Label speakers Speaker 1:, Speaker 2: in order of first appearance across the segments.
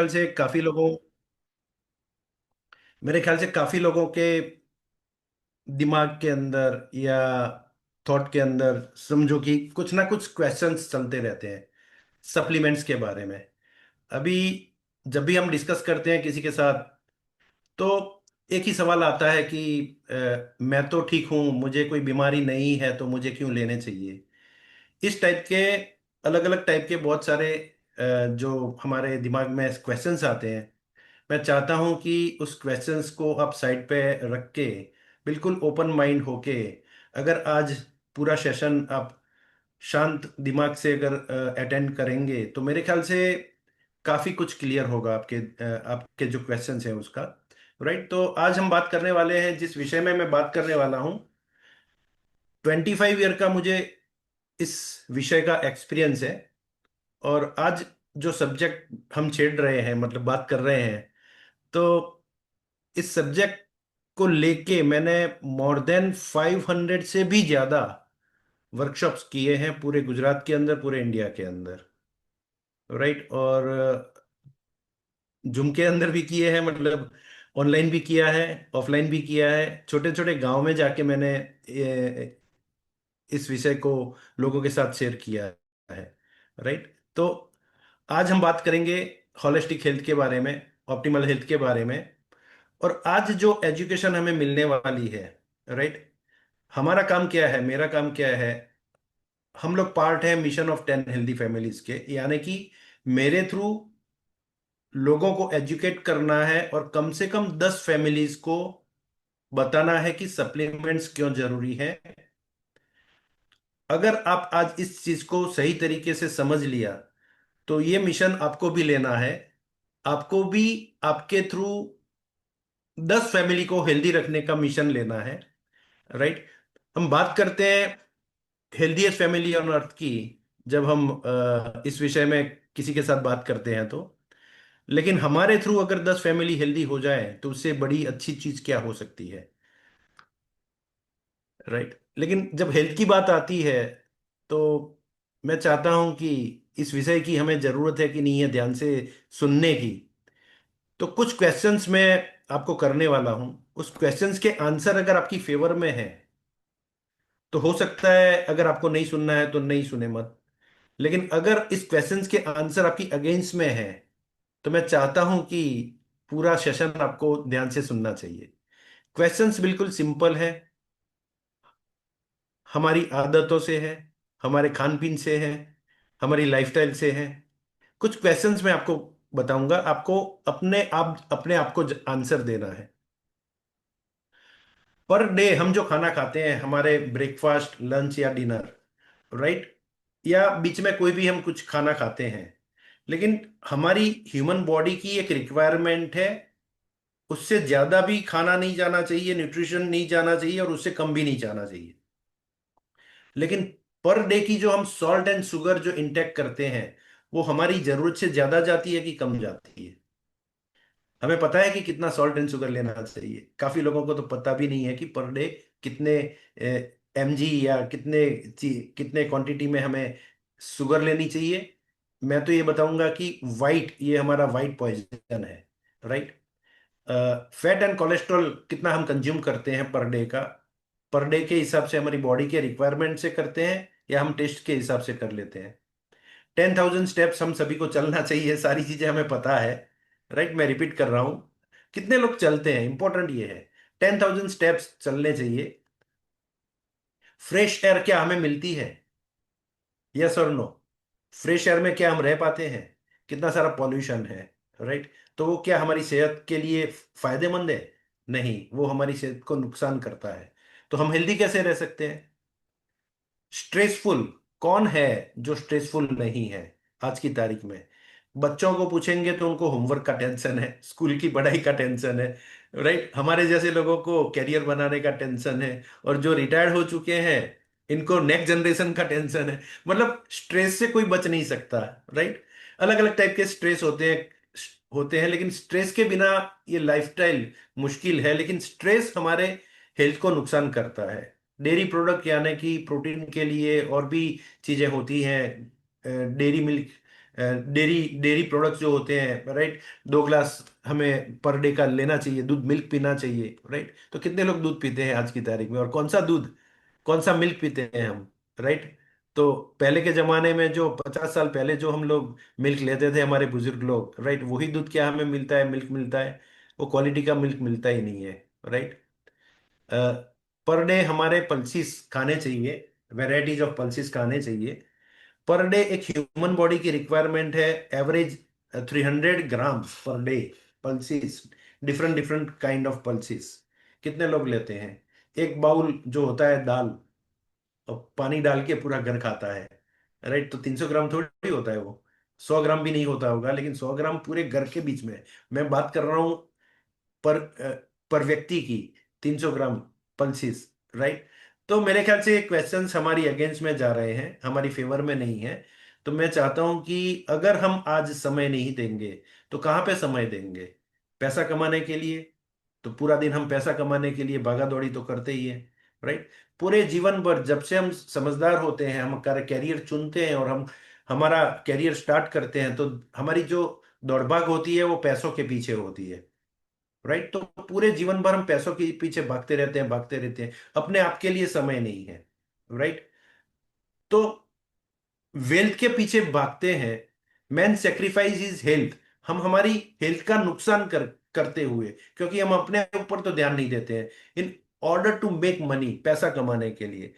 Speaker 1: ख्याल से काफी लोगों मेरे ख्याल से काफी लोगों के दिमाग के अंदर या थॉट के अंदर समझो कि कुछ ना कुछ क्वेश्चंस चलते रहते हैं सप्लीमेंट्स के बारे में। अभी जब भी हम डिस्कस करते हैं किसी के साथ, तो एक ही सवाल आता है कि मैं तो ठीक हूं, मुझे कोई बीमारी नहीं है, तो मुझे क्यों लेने चाहिए। इस टाइप के अलग अलग टाइप के बहुत सारे जो हमारे दिमाग में क्वेश्चंस आते हैं। मैं चाहता हूं कि उस क्वेश्चंस को आप साइड पे रख के बिल्कुल ओपन माइंड होके, अगर आज पूरा सेशन आप शांत दिमाग से अगर अटेंड करेंगे, तो मेरे ख्याल से काफी कुछ क्लियर होगा आपके जो क्वेश्चंस हैं उसका। राइट, तो आज हम बात करने वाले हैं, जिस विषय में मैं बात करने वाला हूं, 25 ईयर का मुझे इस विषय का एक्सपीरियंस है। और आज जो सब्जेक्ट हम छेड़ रहे हैं, मतलब बात कर रहे हैं, तो इस सब्जेक्ट को लेके मैंने मोर देन 500 से भी ज्यादा वर्कशॉप्स किए हैं, पूरे गुजरात के अंदर, पूरे इंडिया के अंदर। राइट, और झुमके अंदर भी किए हैं, मतलब ऑनलाइन भी किया है, ऑफलाइन भी किया है। छोटे छोटे गांव में जाके मैंने इस विषय को लोगों के साथ शेयर किया है। राइट, तो आज हम बात करेंगे होलिस्टिक हेल्थ के बारे में, ऑप्टिमल हेल्थ के बारे में। और आज जो एजुकेशन हमें मिलने वाली है, राइट, हमारा काम क्या है, मेरा काम क्या है। हम लोग पार्ट है मिशन ऑफ 10 हेल्दी फैमिलीज के, यानी कि मेरे थ्रू लोगों को एजुकेट करना है और कम से कम 10 फैमिलीज को बताना है कि सप्लीमेंट्स क्यों जरूरी है। अगर आप आज इस चीज को सही तरीके से समझ लिया, तो ये मिशन आपको भी लेना है। आपको भी आपके थ्रू 10 फैमिली को हेल्दी रखने का मिशन लेना है। राइट, हम बात करते हैं हेल्दीएस्ट फैमिली ऑन अर्थ की, जब हम इस विषय में किसी के साथ बात करते हैं, तो लेकिन हमारे थ्रू अगर 10 फैमिली हेल्दी हो जाए, तो उससे बड़ी अच्छी चीज क्या हो सकती है। राइट, लेकिन जब हेल्थ की बात आती है, तो मैं चाहता हूं कि इस विषय की हमें जरूरत है कि नहीं है, ध्यान से सुनने की। तो कुछ क्वेश्चंस मैं आपको करने वाला हूं। उस क्वेश्चंस के आंसर अगर आपकी फेवर में है, तो हो सकता है अगर आपको नहीं सुनना है तो नहीं सुने मत। लेकिन अगर इस क्वेश्चंस के आंसर आपकी अगेंस्ट में है, तो मैं चाहता हूं कि पूरा सेशन आपको ध्यान से सुनना चाहिए। क्वेश्चंस बिल्कुल सिंपल है, हमारी आदतों से है, हमारे खान पीन से है, हमारी लाइफस्टाइल से है। कुछ क्वेश्चंस मैं आपको बताऊंगा, आपको अपने आप को आंसर देना है। पर डे हम जो खाना खाते हैं, हमारे ब्रेकफास्ट, लंच या डिनर, राइट, या बीच में कोई भी हम कुछ खाना खाते हैं, लेकिन हमारी ह्यूमन बॉडी की एक रिक्वायरमेंट है। उससे ज्यादा भी खाना नहीं जाना चाहिए, न्यूट्रिशन नहीं जाना चाहिए, और उससे कम भी नहीं जाना चाहिए। लेकिन पर डे की जो हम सॉल्ट एंड शुगर जो इंटेक करते हैं, वो हमारी जरूरत से ज्यादा जाती है कि कम जाती है। हमें पता है कि कितना सॉल्ट एंड शुगर लेना चाहिए, काफी लोगों को तो पता भी नहीं है कि पर डे कितने mg या कितने क्वांटिटी में हमें शुगर लेनी चाहिए। मैं तो ये बताऊंगा कि ये हमारा वाइट पॉइजन है। राइट, फैट एंड कोलेस्ट्रॉल कितना हम कंज्यूम करते हैं पर डे का, पर डे के हिसाब से हमारी बॉडी के रिक्वायरमेंट से करते हैं, या हम टेस्ट के हिसाब से कर लेते हैं। 10,000 स्टेप्स हम सभी को चलना चाहिए, सारी चीजें हमें पता है। राइट, मैं रिपीट कर रहा हूं, कितने लोग चलते हैं, इंपॉर्टेंट ये है। 10,000 स्टेप्स चलने चाहिए। फ्रेश एयर क्या हमें मिलती है? यस और नो? फ्रेश एयर में क्या हम रह पाते हैं? कितना सारा पॉल्यूशन है। राइट, तो वो क्या हमारी सेहत के लिए फायदेमंद है? नहीं, वो हमारी सेहत को नुकसान करता है। तो हम हेल्दी कैसे रह सकते हैं? स्ट्रेसफुल कौन है जो स्ट्रेसफुल नहीं है आज की तारीख में? बच्चों को पूछेंगे तो उनको होमवर्क का टेंशन है, स्कूल की पढ़ाई का टेंशन है। राइट, हमारे जैसे लोगों को करियर बनाने का टेंशन है, और जो रिटायर्ड हो चुके हैं, इनको नेक्स्ट जनरेशन का टेंशन है। मतलब स्ट्रेस से कोई बच नहीं सकता। राइट, अलग अलग टाइप के स्ट्रेस होते हैं, लेकिन स्ट्रेस के बिना ये लाइफस्टाइल मुश्किल है। लेकिन स्ट्रेस हमारे हेल्थ को नुकसान करता है। डेयरी प्रोडक्ट यानी कि प्रोटीन के लिए और भी चीजें होती हैं, dairy milk, dairy dairy products जो होते हैं, राइट, 2 ग्लास हमें पर डे का लेना चाहिए, दूध मिल्क पीना चाहिए, राइट। तो कितने लोग दूध पीते हैं आज की तारीख में, और कौन सा दूध, कौन सा मिल्क पीते हैं हम, राइट। तो पहले के जमाने में जो 50 साल पहले जो हम लोग मिल्क लेते थे, हमारे बुजुर्ग लोग, राइट, वही दूध क्या हमें मिलता है, मिल्क मिलता है, वो क्वालिटी का मिल्क मिलता ही नहीं है, राइट। पर डे हमारे पल्सीज खाने चाहिए, वेराइटीज ऑफ पल्सीज खाने चाहिए। पर डे एक ह्यूमन बॉडी की रिक्वायरमेंट है, average 300 grams per day pulses, different different kind of pulses. कितने लोग लेते हैं? एक बाउल जो होता है दाल, और पानी डाल के पूरा घर खाता है, राइट। तो 300 ग्राम थोड़ी होता है वो, 100 ग्राम भी नहीं होता होगा, लेकिन 100 ग्राम पूरे घर के बीच में है। मैं बात कर रहा हूँ पर पर व्यक्ति की 300 ग्राम पल्सिस, राइट। तो मेरे ख्याल से क्वेश्चंस हमारी अगेंस्ट में जा रहे हैं, हमारी फेवर में नहीं है। तो मैं चाहता हूं कि अगर हम आज समय नहीं देंगे तो कहाँ पे समय देंगे? पैसा कमाने के लिए, तो पूरा दिन हम पैसा कमाने के लिए भागा दौड़ी तो करते ही है, राइट। पूरे जीवन भर जब से हम समझदार होते हैं, हम कैरियर चुनते हैं और हम हमारा कैरियर स्टार्ट करते हैं, तो हमारी जो दौड़ भाग होती है वो पैसों के पीछे होती है, राइट। तो पूरे जीवन भर हम पैसों के पीछे भागते रहते हैं, भागते रहते हैं, अपने आप के लिए समय नहीं है, राइट। तो वेल्थ के पीछे भागते हैं, मैन सेक्रीफाइस इज हेल्थ। हम हमारी हेल्थ का नुकसान करते हुए, क्योंकि हम अपने ऊपर तो ध्यान नहीं देते हैं, in order to make money, पैसा कमाने के लिए,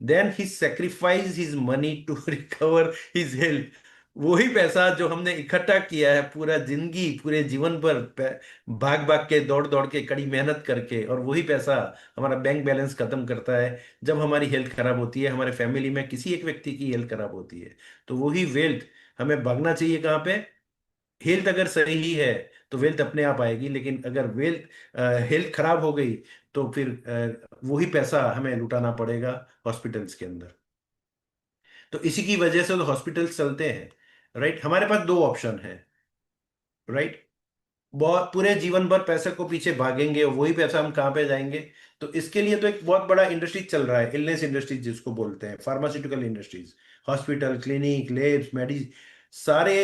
Speaker 1: then he sacrifice his money to recover his health. वही पैसा जो हमने इकट्ठा किया है पूरा जिंदगी, पूरे जीवन भर भाग भाग के, दौड़ दौड़ के, कड़ी मेहनत करके, और वही पैसा हमारा बैंक बैलेंस खत्म करता है जब हमारी हेल्थ खराब होती है, हमारे फैमिली में किसी एक व्यक्ति की हेल्थ खराब होती है। तो वही वेल्थ हमें भागना चाहिए कहाँ पे? हेल्थ अगर सही है तो वेल्थ अपने आप आएगी, लेकिन अगर वेल्थ हेल्थ खराब हो गई तो फिर वही पैसा हमें लुटाना पड़ेगा हॉस्पिटल्स के अंदर। तो इसी की वजह से तो हॉस्पिटल्स चलते हैं, राइट। हमारे पास दो ऑप्शन है, राइट। बहुत पूरे जीवन भर पैसे को पीछे भागेंगे और वही पैसा हम कहाँ पे जाएंगे? तो इसके लिए तो एक बहुत बड़ा इंडस्ट्री चल रहा है, इलनेस इंडस्ट्रीज जिसको बोलते हैं, pharmaceutical industries, hospital, clinic, labs, सारे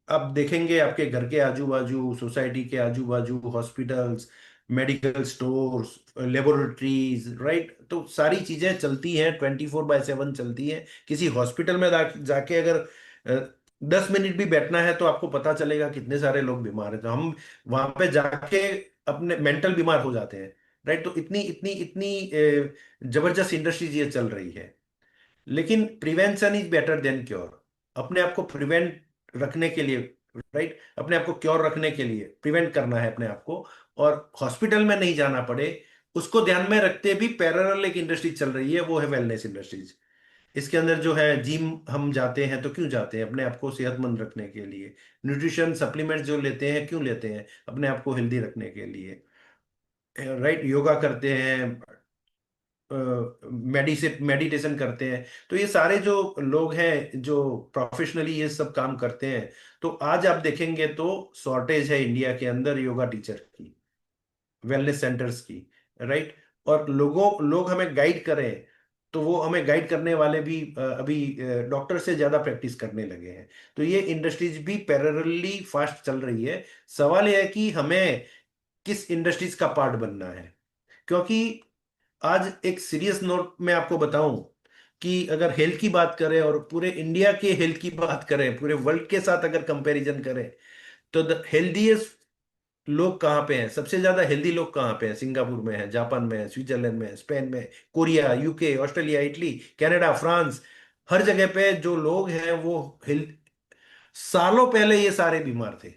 Speaker 1: आप देखेंगे आपके घर के आजू बाजू, सोसाइटी के आजू बाजू, hospitals, medical stores, laboratories, right. तो सारी चीजें चलती हैं, 24/7 चलती हैं। किसी हॉस्पिटल में जाके अगर 10 मिनट भी बैठना है तो आपको पता चलेगा कितने सारे लोग बीमार हैं। तो हम वहां पे जाके अपने मेंटल बीमार हो जाते हैं, राइट। तो इतनी इतनी इतनी जबरदस्त इंडस्ट्रीज ये चल रही है। लेकिन prevention is better than cure. अपने आप को प्रिवेंट रखने के लिए, राइट, अपने आप को क्योर रखने के लिए प्रिवेंट करना है अपने आप को, और हॉस्पिटल में नहीं जाना पड़े, उसको ध्यान में रखते भी पैरेलल एक इंडस्ट्री चल रही है, वो है वेलनेस इंडस्ट्रीज। इसके अंदर जो है जिम हम जाते हैं तो क्यों जाते हैं? अपने आप को सेहतमंद रखने के लिए। न्यूट्रिशन सप्लीमेंट जो लेते हैं क्यों लेते हैं? अपने आप को हेल्दी रखने के लिए, राइट। योगा करते हैं, मेडिटेशन करते हैं। तो ये सारे जो लोग हैं जो प्रोफेशनली ये सब काम करते हैं, तो आज आप देखेंगे तो शॉर्टेज है इंडिया के अंदर योगा टीचर की, वेलनेस सेंटर्स की, राइट। और लोग हमें गाइड करें, तो वो हमें गाइड करने वाले भी अभी डॉक्टर से ज्यादा प्रैक्टिस करने लगे हैं। तो ये इंडस्ट्रीज भी पैरेलली फास्ट चल रही है। सवाल यह है कि हमें किस इंडस्ट्रीज का पार्ट बनना है। क्योंकि आज एक सीरियस नोट में आपको बताऊं कि अगर हेल्थ की बात करें और पूरे इंडिया के हेल्थ की बात करें, पूरे वर्ल्ड के साथ अगर कंपैरिजन करें, तो द हेल्दीएस्ट लोग कहाँ पे हैं? सबसे ज्यादा हेल्दी लोग कहाँ पे हैं? सिंगापुर में है, जापान में है, स्विट्जरलैंड में है, स्पेन में, Korea, UK, Australia, Italy, Canada, France, हर जगह पे जो लोग हैं वो हेल्थ, सालों पहले ये सारे बीमार थे,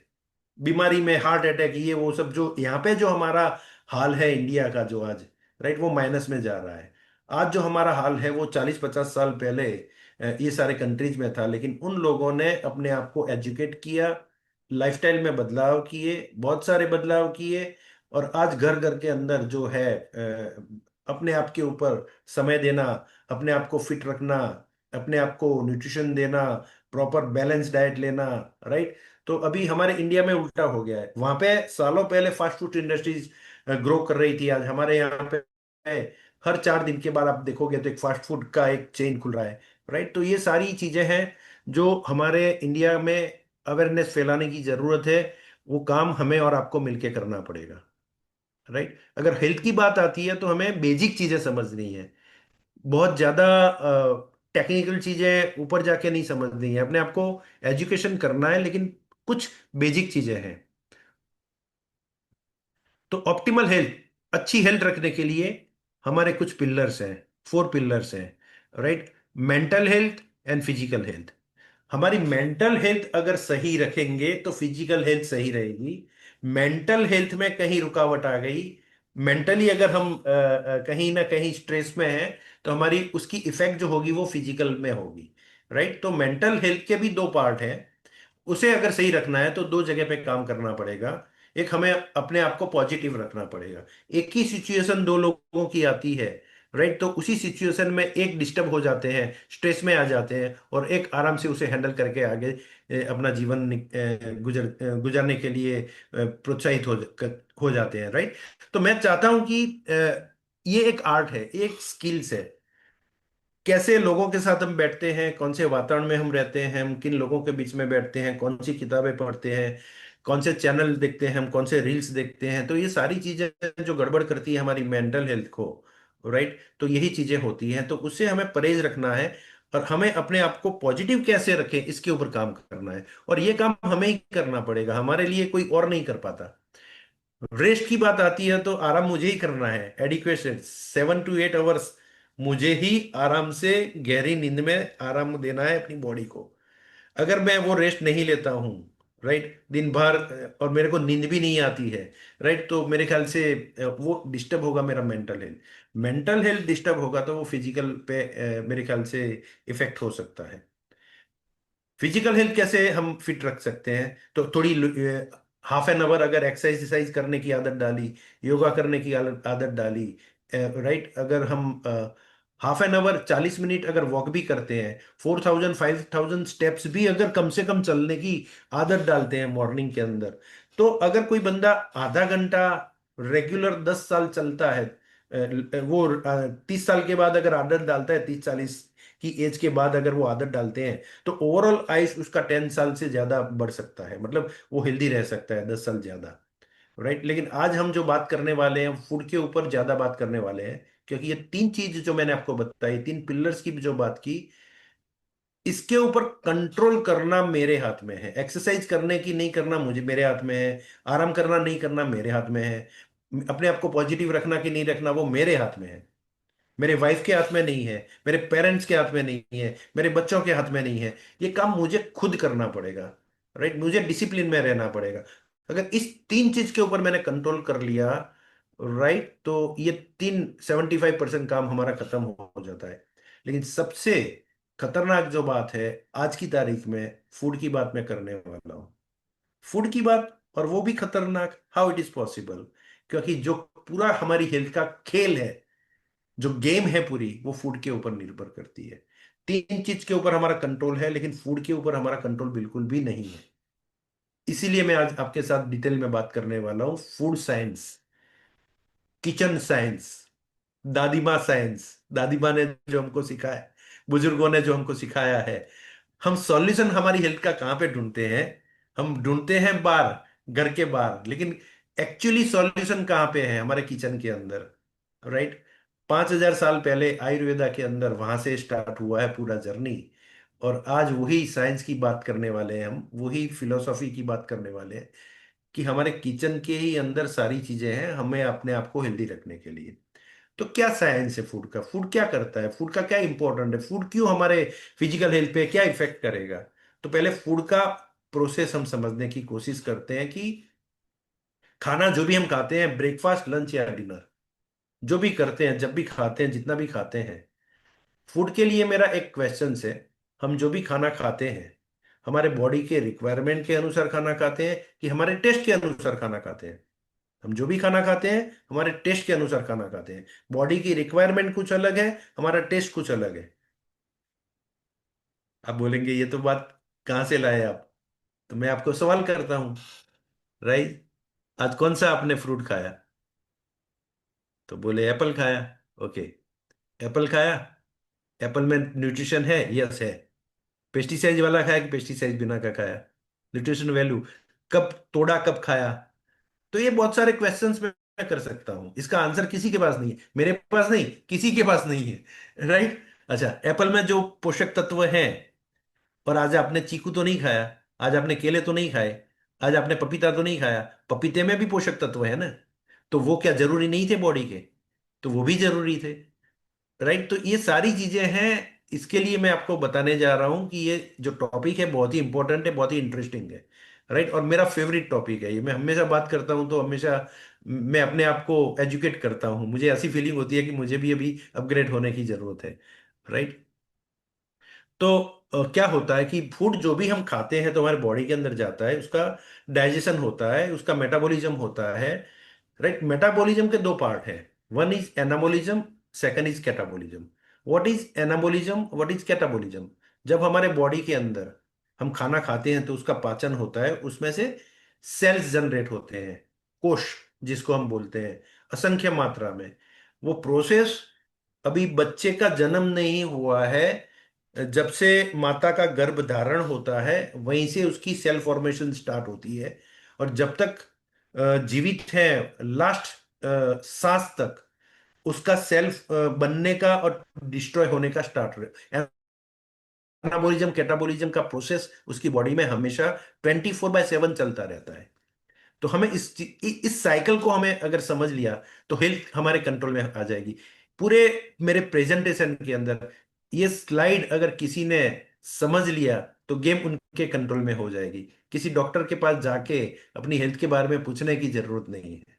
Speaker 1: बीमारी में, हार्ट अटैक, ये वो सब, जो यहाँ पे जो हमारा हाल है इंडिया का जो आज, राइट, वो माइनस में जा रहा है। आज जो हमारा हाल है वो 40-50 साल पहले ये सारे कंट्रीज में था। लेकिन उन लोगों ने अपने आप को एजुकेट किया, लाइफस्टाइल में बदलाव किए, बहुत सारे बदलाव किए, और आज घर घर के अंदर जो है अपने आप के ऊपर समय देना, अपने आप को फिट रखना, अपने आप को न्यूट्रिशन देना, प्रॉपर बैलेंस डाइट लेना, राइट। तो अभी हमारे इंडिया में उल्टा हो गया है। वहां पे सालों पहले फास्ट फूड इंडस्ट्रीज ग्रो कर रही थी, आज हमारे यहाँ पे हर 4 दिन के बाद आप देखोगे तो एक फास्ट फूड का एक चेन खुल रहा है, राइट। तो ये सारी चीजें हैं जो हमारे इंडिया में अवेयरनेस फैलाने की जरूरत है, वो काम हमें और आपको मिलके करना पड़ेगा। राइट। अगर हेल्थ की बात आती है तो हमें बेसिक चीजें समझनी है, बहुत ज्यादा टेक्निकल चीजें ऊपर जाके नहीं समझनी है, अपने आप को एजुकेशन करना है, लेकिन कुछ बेसिक चीजें हैं। तो ऑप्टिमल हेल्थ, अच्छी हेल्थ रखने के लिए हमारे कुछ पिलर्स हैं, 4 पिलर्स हैं। Right. Mental health and physical health. हमारी मेंटल हेल्थ अगर सही रखेंगे तो फिजिकल हेल्थ सही रहेगी। मेंटल हेल्थ में कहीं रुकावट आ गई, मेंटली अगर हम कहीं ना कहीं स्ट्रेस में हैं, तो हमारी उसकी इफेक्ट जो होगी वो फिजिकल में होगी। राइट। तो मेंटल हेल्थ के भी 2 पार्ट हैं, उसे अगर सही रखना है तो 2 जगह पे काम करना पड़ेगा। एक, हमें अपने आप को पॉजिटिव रखना पड़ेगा। एक ही सिचुएशन 2 लोगों की आती है। राइट। तो उसी सिचुएशन में एक डिस्टर्ब हो जाते हैं, स्ट्रेस में आ जाते हैं, और एक आराम से उसे हैंडल करके आगे अपना जीवन गुजरने के लिए प्रोत्साहित हो जाते हैं। राइट। तो मैं चाहता हूं कि ये एक आर्ट है, एक स्किल्स है। कैसे लोगों के साथ हम बैठते हैं, कौन से वातावरण में हम रहते हैं, हम किन लोगों के बीच में बैठते हैं, कौन सी किताबें पढ़ते हैं, कौन से चैनल देखते हैं, हम कौन से रील्स देखते हैं, तो ये सारी चीजें जो गड़बड़ करती है हमारी मेंटल हेल्थ को। राइट। तो यही चीजें होती हैं, तो उससे हमें परहेज रखना है, और हमें अपने आप को पॉजिटिव कैसे रखें इसके ऊपर काम करना है। और ये काम हमें ही करना पड़ेगा, हमारे लिए कोई और नहीं कर पाता। रेस्ट की बात आती है तो आराम मुझे ही करना है, एडिक्वेट 7 to 8 आवर्स मुझे ही आराम से गहरी नींद में आराम देना है अपनी बॉडी को। अगर मैं वो रेस्ट नहीं लेता हूँ, राइट, दिन भर, और मेरे को नींद भी नहीं आती है, राइट, तो मेरे ख्याल से वो डिस्टर्ब होगा मेरा mental health. Mental health disturb होगा तो वो फिजिकल पे मेरे ख्याल से इफेक्ट हो सकता है। फिजिकल हेल्थ कैसे हम फिट रख सकते हैं, तो थोड़ी ½ एन आवर अगर एक्सरसाइज करने की आदत डाली, योगा करने की आदत डाली, राइट, अगर हम ½ एन आवर 40 मिनट अगर वॉक भी करते हैं, 4,000 5,000 स्टेप्स भी अगर कम से कम चलने की आदत डालते हैं मॉर्निंग के अंदर, तो अगर कोई बंदा आधा घंटा रेगुलर 10 साल चलता है, वो 30 साल के बाद अगर आदत डालता है, 30 40 की एज के बाद अगर वो आदत डालते हैं, तो ओवरऑल आयुष उसका 10 साल से ज्यादा बढ़ सकता है, मतलब वो हेल्दी रह सकता है 10 साल ज्यादा। राइट। लेकिन आज हम जो बात करने वाले हैं फूड के ऊपर ज्यादा बात करने वाले हैं, क्योंकि ये 3 चीज जो मैंने आपको बताई, 3 पिलर्स की भी जो बात की, इसके ऊपर कंट्रोल करना मेरे हाथ में है। एक्सरसाइज करने की नहीं करना मुझे मेरे हाथ में है, आराम करना नहीं करना मेरे हाथ में है, अपने आप को पॉजिटिव रखना कि नहीं रखना वो मेरे हाथ में है। मेरे वाइफ के हाथ में नहीं है, मेरे पेरेंट्स के हाथ में नहीं है, मेरे बच्चों के हाथ में नहीं है। ये काम मुझे खुद करना पड़ेगा। राइट। मुझे डिसिप्लिन में रहना पड़ेगा। अगर इस 3 चीज के ऊपर मैंने कंट्रोल कर लिया, राइट, तो ये 75% काम हमारा खत्म हो जाता है। लेकिन सबसे खतरनाक जो बात है आज की तारीख में, फूड की बात मैं करने वाला हूँ। फूड की बात, और वो भी खतरनाक, हाउ इट इज पॉसिबल, क्योंकि जो पूरा हमारी हेल्थ का खेल है, जो गेम है पूरी, वो फूड के ऊपर निर्भर करती है। 3 चीज के ऊपर हमारा कंट्रोल है, लेकिन फूड के ऊपर हमारा कंट्रोल बिल्कुल भी नहीं है। इसीलिए मैं आज आपके साथ डिटेल में बात करने वाला हूँ, फूड साइंस, किचन साइंस, दादी माँ साइंस। दादी माँ ने जो हमको सिखाया, बुजुर्गों ने जो हमको सिखाया है, हम सॉल्यूशन हमारी हेल्थ का कहाँ पे ढूंढते हैं? हम ढूंढते हैं बाहर, घर के बाहर, लेकिन एक्चुअली सॉल्यूशन कहाँ पे है? हमारे किचन के अंदर। राइट। 5,000 साल पहले आयुर्वेदा के अंदर, वहां से स्टार्ट हुआ है पूरा जर्नी। और आज वही साइंस की बात करने वाले हैं, हम वही फिलोसॉफी की बात करने वाले हैं, कि हमारे किचन के ही अंदर सारी चीजें हैं हमें अपने आप को हेल्दी रखने के लिए। तो क्या साइंस है फूड का? फूड क्या करता है? फूड का क्या इंपॉर्टेंट है? फूड क्यों हमारे फिजिकल हेल्थ पे क्या इफेक्ट करेगा? तो पहले फूड का प्रोसेस हम समझने की कोशिश करते हैं, कि खाना जो भी हम खाते हैं, ब्रेकफास्ट, लंच या डिनर, जो भी करते हैं, जब भी खाते हैं, जितना भी खाते हैं, फूड के लिए मेरा एक क्वेश्चन है, हम जो भी खाना खाते हैं, हमारे बॉडी के रिक्वायरमेंट के अनुसार खाना खाते हैं कि हमारे टेस्ट के अनुसार खाना खाते हैं? हम जो भी खाना खाते हैं हमारे टेस्ट के अनुसार खाना खाते हैं। बॉडी की रिक्वायरमेंट कुछ अलग है, हमारा टेस्ट कुछ अलग है। आप बोलेंगे ये तो बात कहाँ से लाए आप? तो मैं आपको सवाल करता हूँ, राइट, आज कौन सा आपने फ्रूट खाया? तो बोले एप्पल खाया। ओके, एप्पल खाया, एप्पल में न्यूट्रिशन है? यस है। पेस्टिसाइड वाला खाया कि पेस्टिसाइड बिना का खाया? न्यूट्रिशन वैल्यू, कब तोड़ा कब खाया? तो ये बहुत सारे क्वेश्चंस मैं कर सकता हूं, इसका आंसर किसी के पास नहीं है, मेरे पास नहीं, किसी के पास नहीं है, राइट? अच्छा, एप्पल में जो पोषक तत्व हैं, और आज आपने चीकू तो नहीं खाया, आज आपने केले तो नहीं खाए, आज आपने पपीता तो नहीं खाया, पपीते में भी पोषक तत्व है ना, तो वो क्या जरूरी नहीं थे बॉडी के? तो वो भी जरूरी थे, राइट? तो ये सारी चीजें हैं, इसके लिए मैं आपको बताने जा रहा हूं कि ये जो टॉपिक है बहुत ही इंपॉर्टेंट है, बहुत ही इंटरेस्टिंग है, राइट? और मेरा फेवरेट टॉपिक है ये, मैं हमेशा बात करता हूं तो हमेशा मैं अपने आप को एजुकेट करता हूं, मुझे ऐसी फीलिंग होती है कि मुझे भी अभी अपग्रेड होने की जरूरत है, राइट? तो क्या होता है कि फूड जो भी हम खाते हैं तो हमारे बॉडी के अंदर जाता है, उसका डाइजेशन होता है, उसका मेटाबॉलिज्म होता है, राइट? मेटाबॉलिज्म के दो पार्ट हैं, one is anabolism, second is catabolism. What is anabolism, what is catabolism? जब हमारे बॉडी के अंदर हम खाना खाते हैं तो उसका पाचन होता है, उसमें से सेल्स जनरेट होते हैं, कोश जिसको हम बोलते हैं, असंख्य मात्रा में। वो प्रोसेस अभी बच्चे का जन्म नहीं हुआ है, जब से माता का गर्भ धारण होता है वहीं से उसकी सेल फॉर्मेशन स्टार्ट होती है, और जब तक जीवित है, लास्ट सांस तक उसका सेल्फ बनने का और डिस्ट्रॉय होने का स्टार्ट। एनाबॉलिज्म कैटाबॉलिज्म का प्रोसेस उसकी बॉडी में हमेशा 24/7 चलता रहता है। तो हमें इस साइकिल को हमें अगर समझ लिया तो हेल्थ हमारे कंट्रोल में आ जाएगी। पूरे मेरे प्रेजेंटेशन के अंदर ये स्लाइड अगर किसी ने समझ लिया तो गेम उनके कंट्रोल में हो जाएगी, किसी डॉक्टर के पास जाके अपनी हेल्थ के बारे में पूछने की जरूरत नहीं है।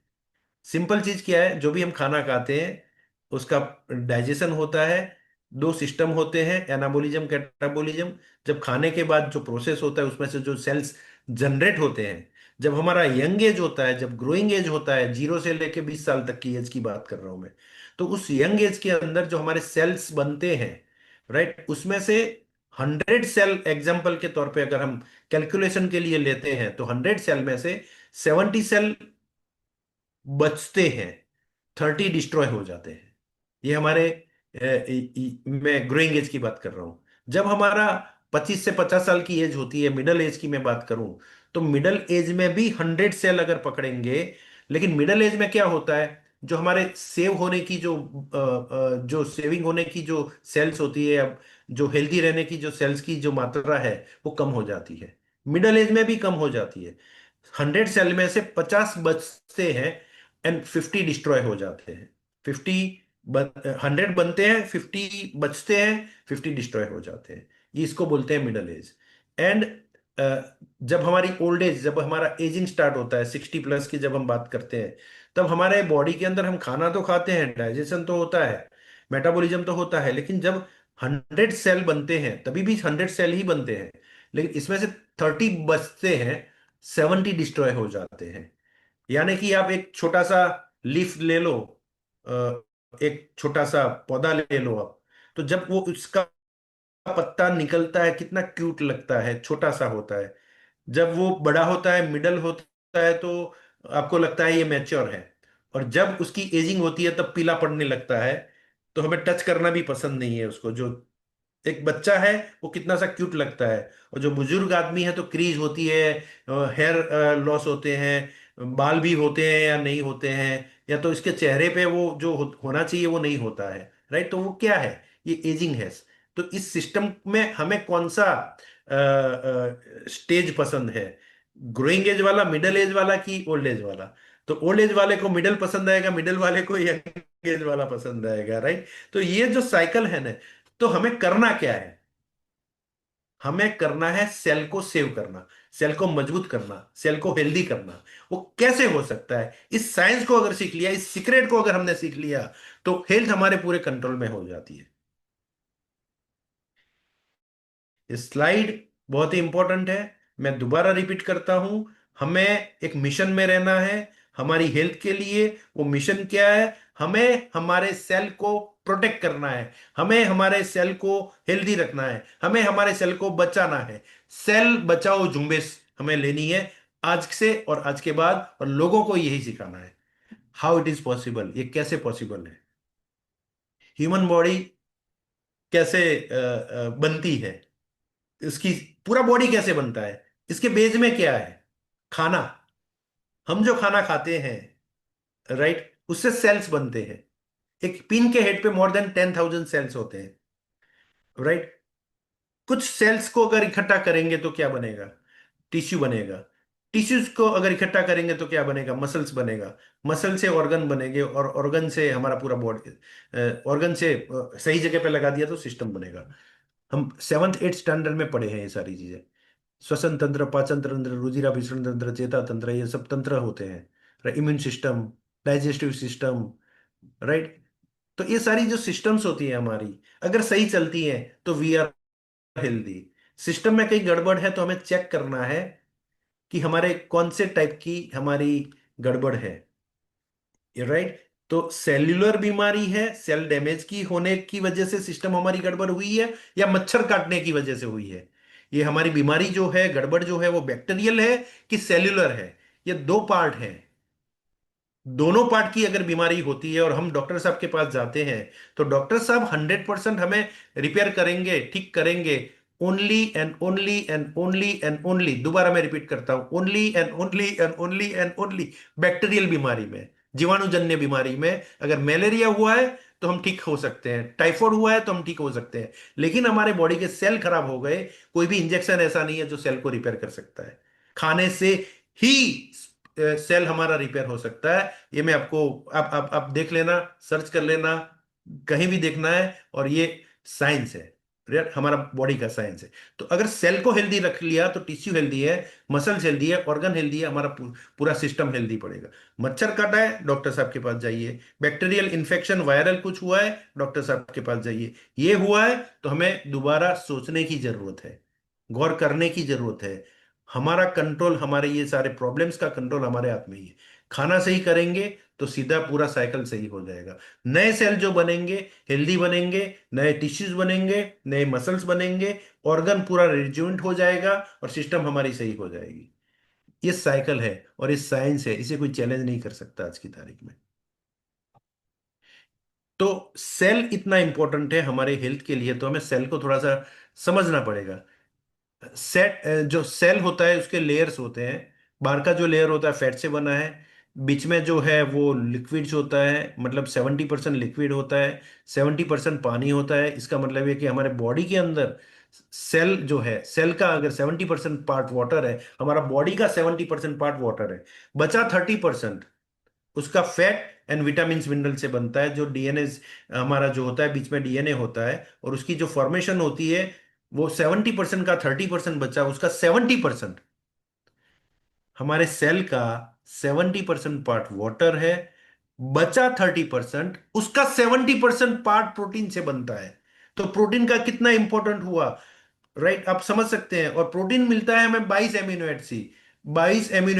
Speaker 1: सिंपल चीज क्या है, जो भी हम खाना खाते हैं उसका डाइजेशन होता है, दो सिस्टम होते हैं, एनाबॉलिज्म कैटाबॉलिज्म। जब खाने के बाद जो प्रोसेस होता है उसमें से जो सेल्स जनरेट होते हैं, जब हमारा यंग एज होता है, जब ग्रोइंग एज होता है, 0 से लेके 20 साल तक की एज की बात कर रहा हूं मैं, तो उस यंग एज के अंदर जो हमारे सेल्स बनते हैं, राइट, उसमें से 100 सेल एग्जाम्पल के तौर पे अगर हम कैलकुलेशन के लिए लेते हैं तो 100 सेल में से 70 सेल बचते हैं, 30 डिस्ट्रॉय हो जाते हैं। ये हमारे मैं ग्रोइंग एज की बात कर रहा हूं। जब हमारा 25 से 50 साल की एज होती है, मिडल एज की मैं बात करूं, तो मिडल एज में भी 100 सेल अगर पकड़ेंगे, लेकिन मिडल एज में क्या होता है, जो हमारे सेव होने की जो सेविंग होने की जो सेल्स होती है, अब जो हेल्दी रहने की जो सेल्स की जो मात्रा है वो कम हो जाती है, मिडल एज में भी कम हो जाती है। 100 सेल में से 50 बचते हैं एंड 50 डिस्ट्रॉय हो जाते हैं। 100 बनते हैं, 50 बचते हैं, 50 डिस्ट्रॉय हो जाते हैं। ये इसको बोलते हैं मिडल एज। एंड जब हमारी ओल्ड एज, जब हमारा एजिंग स्टार्ट होता है, 60+ की जब हम बात करते हैं, तब हमारे बॉडी के अंदर हम खाना तो खाते हैं, डाइजेशन तो होता है, मेटाबॉलिज्म तो होता है, लेकिन जब 100 सेल बनते हैं तभी भी 100 सेल ही बनते हैं, लेकिन इसमें से 30 बचते हैं, 70 डिस्ट्रॉय हो जाते हैं। यानी कि आप एक छोटा सा लीफ ले लो, अ, एक छोटा सा पौधा ले लो आप, तो जब वो उसका पत्ता निकलता है कितना क्यूट लगता है, छोटा सा होता है। जब वो बड़ा होता है, मिडल होता है, तो आपको लगता है ये मैच्योर है, और जब उसकी एजिंग होती है तब पीला पड़ने लगता है, तो हमें टच करना भी पसंद नहीं है उसको। जो एक बच्चा है वो कितना सा क्यूट लगता है, और जो बुजुर्ग आदमी है तो क्रीज होती है, हेयर लॉस होते हैं, बाल भी होते हैं या नहीं होते हैं, या तो इसके चेहरे पे वो जो होना चाहिए वो नहीं होता है, राइट? तो वो क्या है, ये एजिंग है। तो इस सिस्टम में हमें कौन सा स्टेज पसंद है, ग्रोइंग एज वाला, मिडिल एज वाला, कि ओल्ड एज वाला? तो ओल्ड एज वाले को मिडिल पसंद आएगा, मिडिल वाले को यंग एज वाला पसंद आएगा, राइट? तो ये जो साइकिल है ना, तो हमें करना क्या है, हमें करना है सेल को सेव करना, सेल को मजबूत करना, सेल को हेल्दी करना। वो कैसे हो सकता है, इस साइंस को अगर सीख लिया, इस सीक्रेट को अगर हमने सीख लिया, तो हेल्थ हमारे पूरे कंट्रोल में हो जाती है। स्लाइड बहुत ही इंपॉर्टेंट है, मैं दोबारा रिपीट करता हूं। हमें एक मिशन में रहना है हमारी हेल्थ के लिए। वो मिशन क्या है, हमें हमारे सेल को प्रोटेक्ट करना है, हमें हमारे सेल को हेल्दी रखना है, हमें हमारे सेल को बचाना है। सेल बचाओ झुंबेश हमें लेनी है, आज से और आज के बाद, और लोगों को यही सिखाना है। हाउ इट इज पॉसिबल, ये कैसे पॉसिबल है, ह्यूमन बॉडी कैसे बनती है, इसकी पूरा बॉडी कैसे बनता है, इसके बेस में क्या है? खाना। हम जो खाना खाते हैं, राइट, उससे सेल्स बनते हैं। एक पिन के हेड पे मोर देन 10,000 सेल्स होते हैं, राइट। कुछ सेल्स को अगर इकट्ठा करेंगे तो क्या बनेगा? टिश्यू बनेगा। टिश्यूज को अगर इकट्ठा करेंगे तो क्या बनेगा? मसल्स बनेगा। मसल से ऑर्गन बनेंगे, और ऑर्गन से हमारा पूरा बॉडी, ऑर्गन से सही जगह पे लगा दिया तो सिस्टम बनेगा। हम सेवन्थ एट्थ स्टैंडर्ड में पढ़े हैं ये सारी चीजें। श्वसन तंत्र, पाचन तंत्र, रुधिराभिसरण तंत्र, चेता तंत्र, ये सब तंत्र होते हैं। Immune system, digestive system, right. तो ये सारी जो सिस्टम्स होती है हमारी, अगर सही चलती हैं तो वी आर हेल्दी। सिस्टम में कहीं गड़बड़ है तो हमें चेक करना है कि हमारे कौन से टाइप की हमारी गड़बड़ है, राइट। तो सेल्यूलर बीमारी है, सेल डैमेज की होने की वजह से सिस्टम हमारी गड़बड़ हुई है, या मच्छर काटने की वजह से हुई है? ये हमारी बीमारी जो है, गड़बड़ जो है, वो बैक्टीरियल है कि सेल्यूलर है? ये दो पार्ट है। दोनों पार्ट की अगर बीमारी होती है और हम डॉक्टर साहब के पास जाते हैं, तो डॉक्टर साहब 100% हमें रिपेयर करेंगे, ठीक करेंगे, only and only and only and only, दोबारा मैं रिपीट करता हूं, only and only and only and only bacterial बीमारी में, जीवाणुजन्य बीमारी में। अगर मलेरिया हुआ है तो हम ठीक हो सकते हैं, टाइफाइड हुआ है तो हम ठीक हो सकते हैं, लेकिन हमारे बॉडी के सेल खराब हो गए, कोई भी इंजेक्शन ऐसा नहीं है जो सेल को रिपेयर कर सकता है। खाने से ही सेल हमारा रिपेयर हो सकता है। ये मैं आपको, आप देख लेना, सर्च कर लेना, कहीं भी देखना है, और ये साइंस है, राइट, हमारा बॉडी का साइंस है। तो अगर सेल को हेल्दी रख लिया तो टिश्यू हेल्दी है, मसल्स हेल्दी है, ऑर्गन हेल्दी है, हमारा पूरा सिस्टम हेल्दी पड़ेगा। मच्छर काटा है, डॉक्टर साहब के पास जाइए। बैक्टीरियल इन्फेक्शन, वायरल कुछ हुआ है, डॉक्टर साहब के पास जाइए। ये हुआ है तो हमें दोबारा सोचने की जरूरत है, गौर करने की जरूरत है। हमारा कंट्रोल, हमारे ये सारे प्रॉब्लम्स का कंट्रोल हमारे हाथ में ही है। खाना सही करेंगे तो सीधा पूरा साइकिल सही हो जाएगा। नए सेल जो बनेंगे, हेल्दी बनेंगे, नए टिश्यूज बनेंगे, नए मसल्स बनेंगे, ऑर्गन पूरा रिज्यूनेट हो जाएगा, और सिस्टम हमारी सही हो जाएगी। ये साइकिल है और ये साइंस है, इसे कोई चैलेंज नहीं कर सकता आज की तारीख में। तो सेल इतना इंपॉर्टेंट है हमारे हेल्थ के लिए, तो हमें सेल को थोड़ा सा समझना पड़ेगा। सेट जो सेल होता है उसके लेयर्स होते हैं। बाहर का जो लेयर होता है फैट से बना है, बीच में जो है वो लिक्विड्स होता है, मतलब 70% लिक्विड होता है, 70% पानी होता है। इसका मतलब ये कि हमारे बॉडी के अंदर सेल जो है, सेल का अगर 70% पार्ट वाटर है, हमारा बॉडी का 70% पार्ट वाटर है, बचा 30% उसका फैट एंड विटामिन मिनरल से बनता है। जो डीएनए हमारा जो होता है, बीच में डीएनए होता है, और उसकी जो फॉर्मेशन होती है, वो 70% का 30% बचा, उसका 70%, हमारे सेल का 70% पार्ट वाटर है, बचा 30%, उसका 70% पार्ट प्रोटीन से बनता है। तो प्रोटीन का कितना इंपॉर्टेंट हुआ, राइट, आप समझ सकते हैं। और प्रोटीन मिलता है हमें 22 एमिनो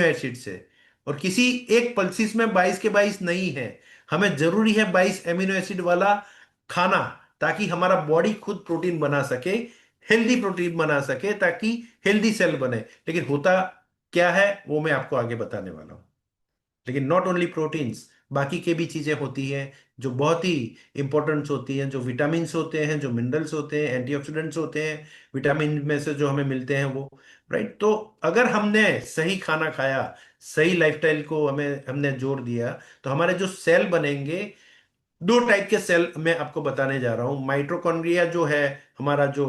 Speaker 1: एसिड से, और किसी एक पल्सिस में 22 के 22 नहीं है। हमें जरूरी है 22 एमिनो एसिड वाला खाना, ताकि हमारा बॉडी खुद प्रोटीन बना सके, हेल्दी प्रोटीन बना सके, ताकि हेल्दी सेल बने। लेकिन होता क्या है वो मैं आपको आगे बताने वाला हूं। लेकिन नॉट ओनली प्रोटीन्स, बाकी के भी चीजें होती हैं जो बहुत ही इंपॉर्टेंट होती हैं, जो विटामिन्स होते हैं, जो मिनरल्स होते हैं, एंटीऑक्सीडेंट्स होते हैं, विटामिन में से जो हमें मिलते हैं वो, राइट। तो अगर हमने सही खाना खाया, सही लाइफस्टाइल को हमें हमने जोड़ दिया, तो हमारे जो सेल बनेंगे, दो टाइप के सेल मैं आपको बताने जा रहा हूं। माइटोकॉन्ड्रिया जो है हमारा, जो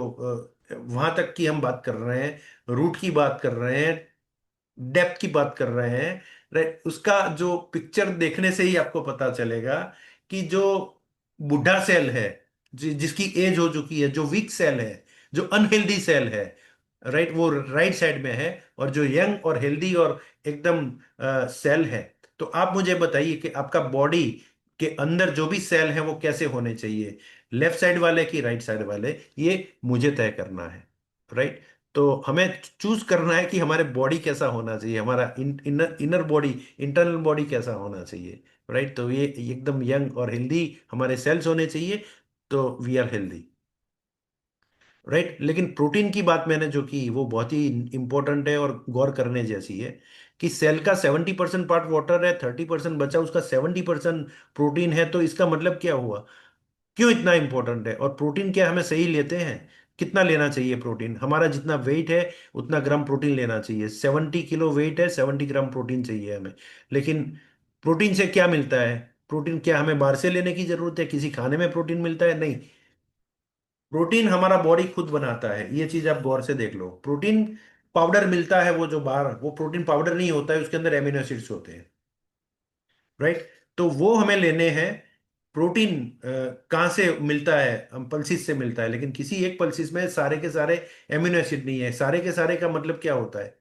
Speaker 1: वहां तक की हम बात कर रहे हैं, रूट की बात कर रहे हैं, डेप्थ की बात कर रहे हैं, राइट। उसका जो पिक्चर देखने से ही आपको पता चलेगा कि जो बुढ़ा सेल है, जिसकी एज हो चुकी है, जो वीक सेल है, जो अनहेल्दी सेल है, राइट, वो राइट साइड में है। और जो यंग और हेल्दी और एकदम सेल है, तो आप मुझे बताइए कि आपका बॉडी के अंदर जो भी सेल है वो कैसे होने चाहिए, लेफ्ट साइड वाले की राइट साइड वाले, ये मुझे तय करना है, राइट। तो हमें चूज करना है कि हमारे बॉडी कैसा होना चाहिए, हमारा इनर बॉडी, इंटरनल बॉडी कैसा होना चाहिए, राइट। तो ये एकदम यंग और हेल्दी हमारे सेल्स होने चाहिए, तो वी आर हेल्दी, राइट। लेकिन प्रोटीन की बात मैंने जो की वो बहुत ही इंपॉर्टेंट है और गौर करने जैसी है, कि सेल का 70% पार्ट वाटर है, 30% बचा, उसका 70% प्रोटीन है। तो इसका मतलब क्या हुआ, क्यों इतना इंपॉर्टेंट है, और प्रोटीन क्या हमें सही लेते हैं? कितना लेना चाहिए प्रोटीन? हमारा जितना वेट है उतना ग्राम प्रोटीन लेना चाहिए। 70 किलो वेट है, 70 ग्राम प्रोटीन चाहिए हमें। लेकिन प्रोटीन से क्या मिलता है? प्रोटीन क्या हमें बाहर से लेने की जरूरत है? किसी खाने में प्रोटीन मिलता है? नहीं। प्रोटीन हमारा बॉडी खुद बनाता है, ये चीज आप गौर से देख लो। प्रोटीन पाउडर मिलता है, वो जो बाहर, वो प्रोटीन पाउडर नहीं होता है, उसके अंदर एमिनो एसिड्स होते हैं। राइट? तो वो हमें लेने हैं। प्रोटीन कहाँ से मिलता है? हम पल्सिस से मिलता है, लेकिन किसी एक पल्सिस में सारे के सारे एमिनो एसिड नहीं है। सारे के सारे का मतलब क्या होता है?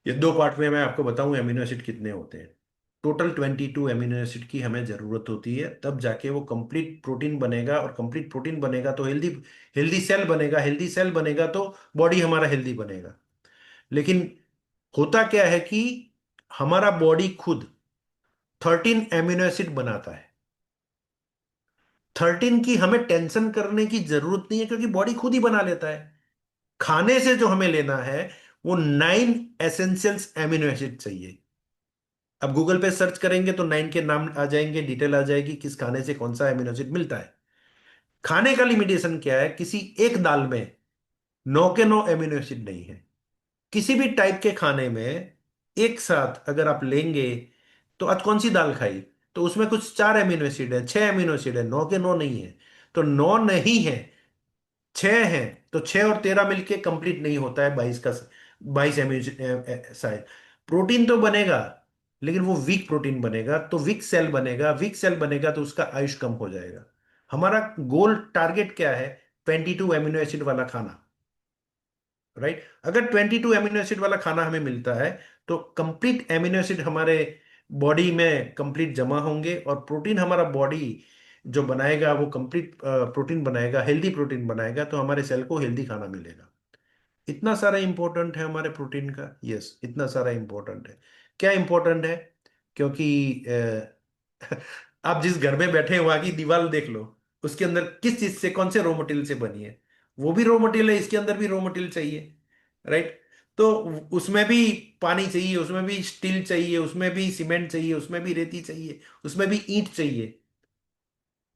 Speaker 1: ये दो पार्ट में मैं आपको बताऊं एमिनो एसिड कितने होते हैं। टोटल 22 एमिनो एसिड की हमें जरूरत होती है, तब जाके वो कंप्लीट प्रोटीन बनेगा। और कंप्लीट प्रोटीन बनेगा तो हेल्दी हेल्दी सेल बनेगा। हेल्दी सेल बनेगा तो बॉडी हमारा हेल्दी बनेगा। लेकिन होता क्या है कि हमारा बॉडी खुद 13 एमिनो एसिड बनाता है। 13 की हमें टेंशन करने की जरूरत नहीं है, क्योंकि बॉडी खुद ही बना लेता है। खाने से जो हमें लेना है वो 9 एसेंशियल्स एमिनो एसिड चाहिए। अब गूगल पे सर्च करेंगे तो 9 के नाम आ जाएंगे, डिटेल आ जाएगी किस खाने से कौन सा एमिनो एसिड मिलता है। खाने का लिमिटेशन क्या है? किसी एक दाल में 9 के 9 एमिनो एसिड नहीं है। किसी भी टाइप के खाने में एक साथ अगर आप लेंगे, तो आज कौन सी दाल खाई, तो उसमें कुछ 4 एमिनो एसिड है, 6 एमिनो एसिड है, 9 के 9 नहीं है। तो 9 नहीं है, 6 है। तो 6 और 13 मिलके कंप्लीट नहीं होता है 22 का, 22 एमिनो साइड। प्रोटीन तो बनेगा, लेकिन वो वीक प्रोटीन बनेगा। तो वीक सेल बनेगा, वीक सेल बनेगा तो उसका आयुष कम हो जाएगा। हमारा गोल टारगेट क्या है? 22 एमिनो एसिड वाला खाना। राइट? अगर 22 एमिनो एसिड वाला खाना हमें मिलता है, तो कंप्लीट एमिनो एसिड हमारे बॉडी में कंप्लीट जमा होंगे, और प्रोटीन हमारा बॉडी जो बनाएगा वो कंप्लीट प्रोटीन बनाएगा, हेल्दी प्रोटीन बनाएगा, तो हमारे सेल को हेल्दी खाना मिलेगा। इतना सारा इंपॉर्टेंट है हमारे प्रोटीन का। यस, इतना सारा इंपॉर्टेंट है। क्या इंपॉर्टेंट है? क्योंकि आप जिस घर में बैठे हैं वहां की दीवार देख लो, उसके अंदर किस चीज से, कौन से रॉ मटेरियल से बनी है? वो भी रॉ मटेरियल है, इसके अंदर भी रॉ मटेरियल चाहिए। राइट? तो उसमें भी पानी चाहिए, उसमें भी स्टील चाहिए, उसमें भी सीमेंट चाहिए, उसमें भी रेती चाहिए, उसमें भी ईंट चाहिए।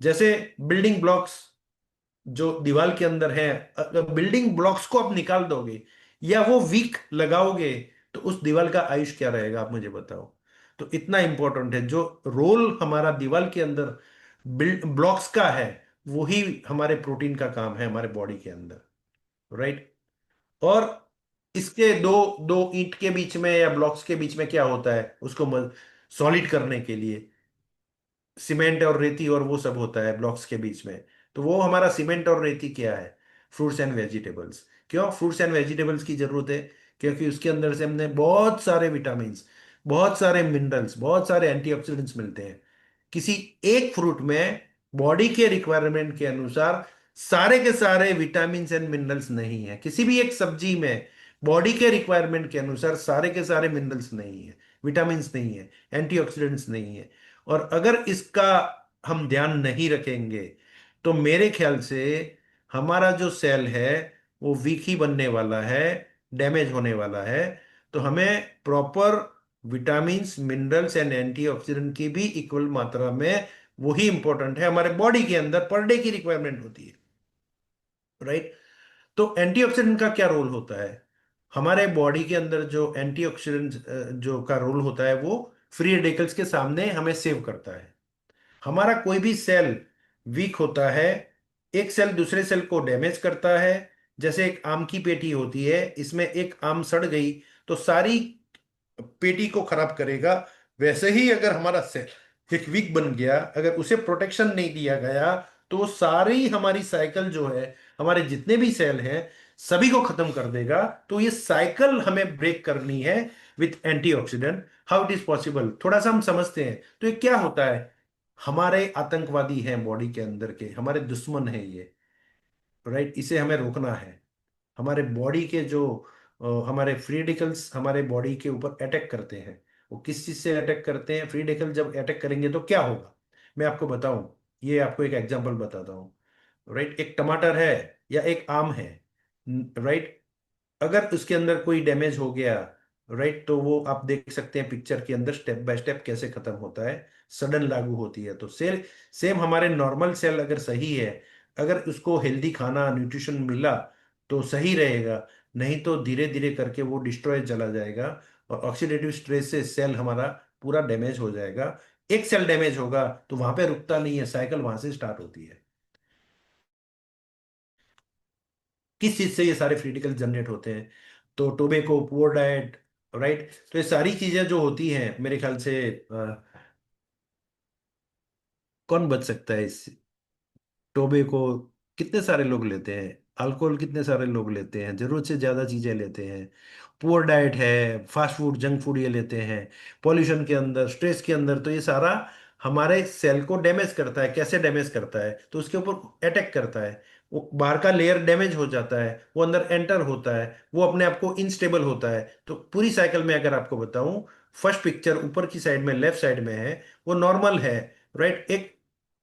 Speaker 1: जैसे बिल्डिंग ब्लॉक्स जो दीवार के अंदर है, अगर बिल्डिंग ब्लॉक्स को आप निकाल दोगे या वो वीक लगाओगे, तो उस दीवार का आयुष क्या रहेगा, आप मुझे बताओ। तो इतना इंपॉर्टेंट है। जो रोल हमारा दीवार के अंदर बिल्ड ब्लॉक्स का है, वही हमारे प्रोटीन का काम है हमारे बॉडी के अंदर। राइट? और इसके दो दो ईंट के बीच में या ब्लॉक्स के बीच में क्या होता है, उसको सॉलिड करने के लिए सीमेंट और रेती और वो सब होता है ब्लॉक्स के बीच में। तो वो हमारा सीमेंट और रेती क्या है? Fruits and vegetables. क्यों फ्रूट्स एंड वेजिटेबल्स की जरूरत है? क्योंकि उसके अंदर से हमने बहुत सारे विटामिन, बहुत सारे मिनरल्स, बहुत सारे एंटीऑक्सीडेंट्स मिलते हैं। किसी एक फ्रूट में बॉडी के रिक्वायरमेंट के अनुसार सारे के सारे विटामिन एंड मिनरल्स नहीं है। किसी भी एक सब्जी में बॉडी के रिक्वायरमेंट के अनुसार सारे के सारे मिनरल्स नहीं है, विटामिन नहीं है, एंटीऑक्सीडेंट्स नहीं है। और अगर इसका हम ध्यान नहीं रखेंगे, तो मेरे ख्याल से हमारा जो सेल है वो वीक ही बनने वाला है, डैमेज होने वाला है। तो हमें proper vitamins, minerals and antioxidant की भी इक्वल मात्रा में, वही इंपॉर्टेंट है हमारे बॉडी के अंदर पर डे की रिक्वायरमेंट होती है। राइट? तो एंटीऑक्सीडेंट का क्या रोल होता है? हमारे बॉडी के अंदर जो एंटीऑक्सीडेंट जो का रोल होता है, वो फ्री रेडिकल्स के सामने हमें सेव करता है। हमारा कोई भी सेल वीक होता है, एक सेल दूसरे सेल को डैमेज करता है। जैसे एक आम की पेटी होती है, इसमें एक आम सड़ गई तो सारी पेटी को खराब करेगा। वैसे ही अगर हमारा सेल एक वीक बन गया, अगर उसे प्रोटेक्शन नहीं दिया गया, तो वो सारी हमारी साइकिल जो है, हमारे जितने भी सेल हैं सभी को खत्म कर देगा। तो ये साइकिल हमें ब्रेक करनी है with antioxidant. How it is possible, थोड़ा सा हम समझते हैं। तो ये क्या होता है? हमारे आतंकवादी हैं बॉडी के अंदर के, हमारे दुश्मन है ये। राइट? इसे हमें रोकना है। हमारे बॉडी के जो हमारे फ्री रेडिकल्स हमारे बॉडी के ऊपर अटैक करते हैं। वो किस चीज से अटैक करते हैं? फ्री रेडिकल जब अटैक करेंगे तो क्या होगा, मैं आपको बताऊं। ये आपको एक एग्जांपल बताता हूँ। राइट? एक टमाटर है या एक आम है। राइट? अगर उसके अंदर कोई डैमेज हो गया, राइट, तो वो आप देख सकते हैं पिक्चर के अंदर स्टेप बाय स्टेप कैसे खत्म होता है। सडन लागू होती है। तो सेल सेम हमारे नॉर्मल सेल अगर सही है, अगर उसको हेल्दी खाना न्यूट्रिशन मिला तो सही रहेगा, नहीं तो धीरे धीरे करके वो डिस्ट्रॉय चला जाएगा। और ऑक्सीडेटिव स्ट्रेस से सेल हमारा पूरा डैमेज हो जाएगा। एक सेल डैमेज होगा तो वहां पे रुकता नहीं है, साइकिल वहां से स्टार्ट होती है। किस चीज से ये सारे फ्री रेडिकल जनरेट होते हैं? तो टोबैको, पुअर डाइट, राइट। तो ये सारी चीजें जो होती हैं मेरे ख्याल से कौन बच सकता है इससे? टोबैको कितने सारे लोग लेते हैं, अल्कोहल कितने सारे लोग लेते हैं, जरूरत से ज्यादा चीजें लेते हैं, पुअर डाइट है, फास्ट फूड जंक फूड ये लेते हैं, पॉल्यूशन के अंदर, स्ट्रेस के अंदर, तो ये सारा हमारे सेल को डैमेज करता है। कैसे डैमेज करता है? तो उसके ऊपर अटैक करता है। वो बाहर का लेयर डैमेज हो जाता है, वो अंदर एंटर होता है, वो अपने आप को इनस्टेबल होता है। तो पूरी साइकिल में अगर आपको बताऊं, फर्स्ट पिक्चर ऊपर की साइड में लेफ्ट साइड में है, वो नॉर्मल है, राइट। एक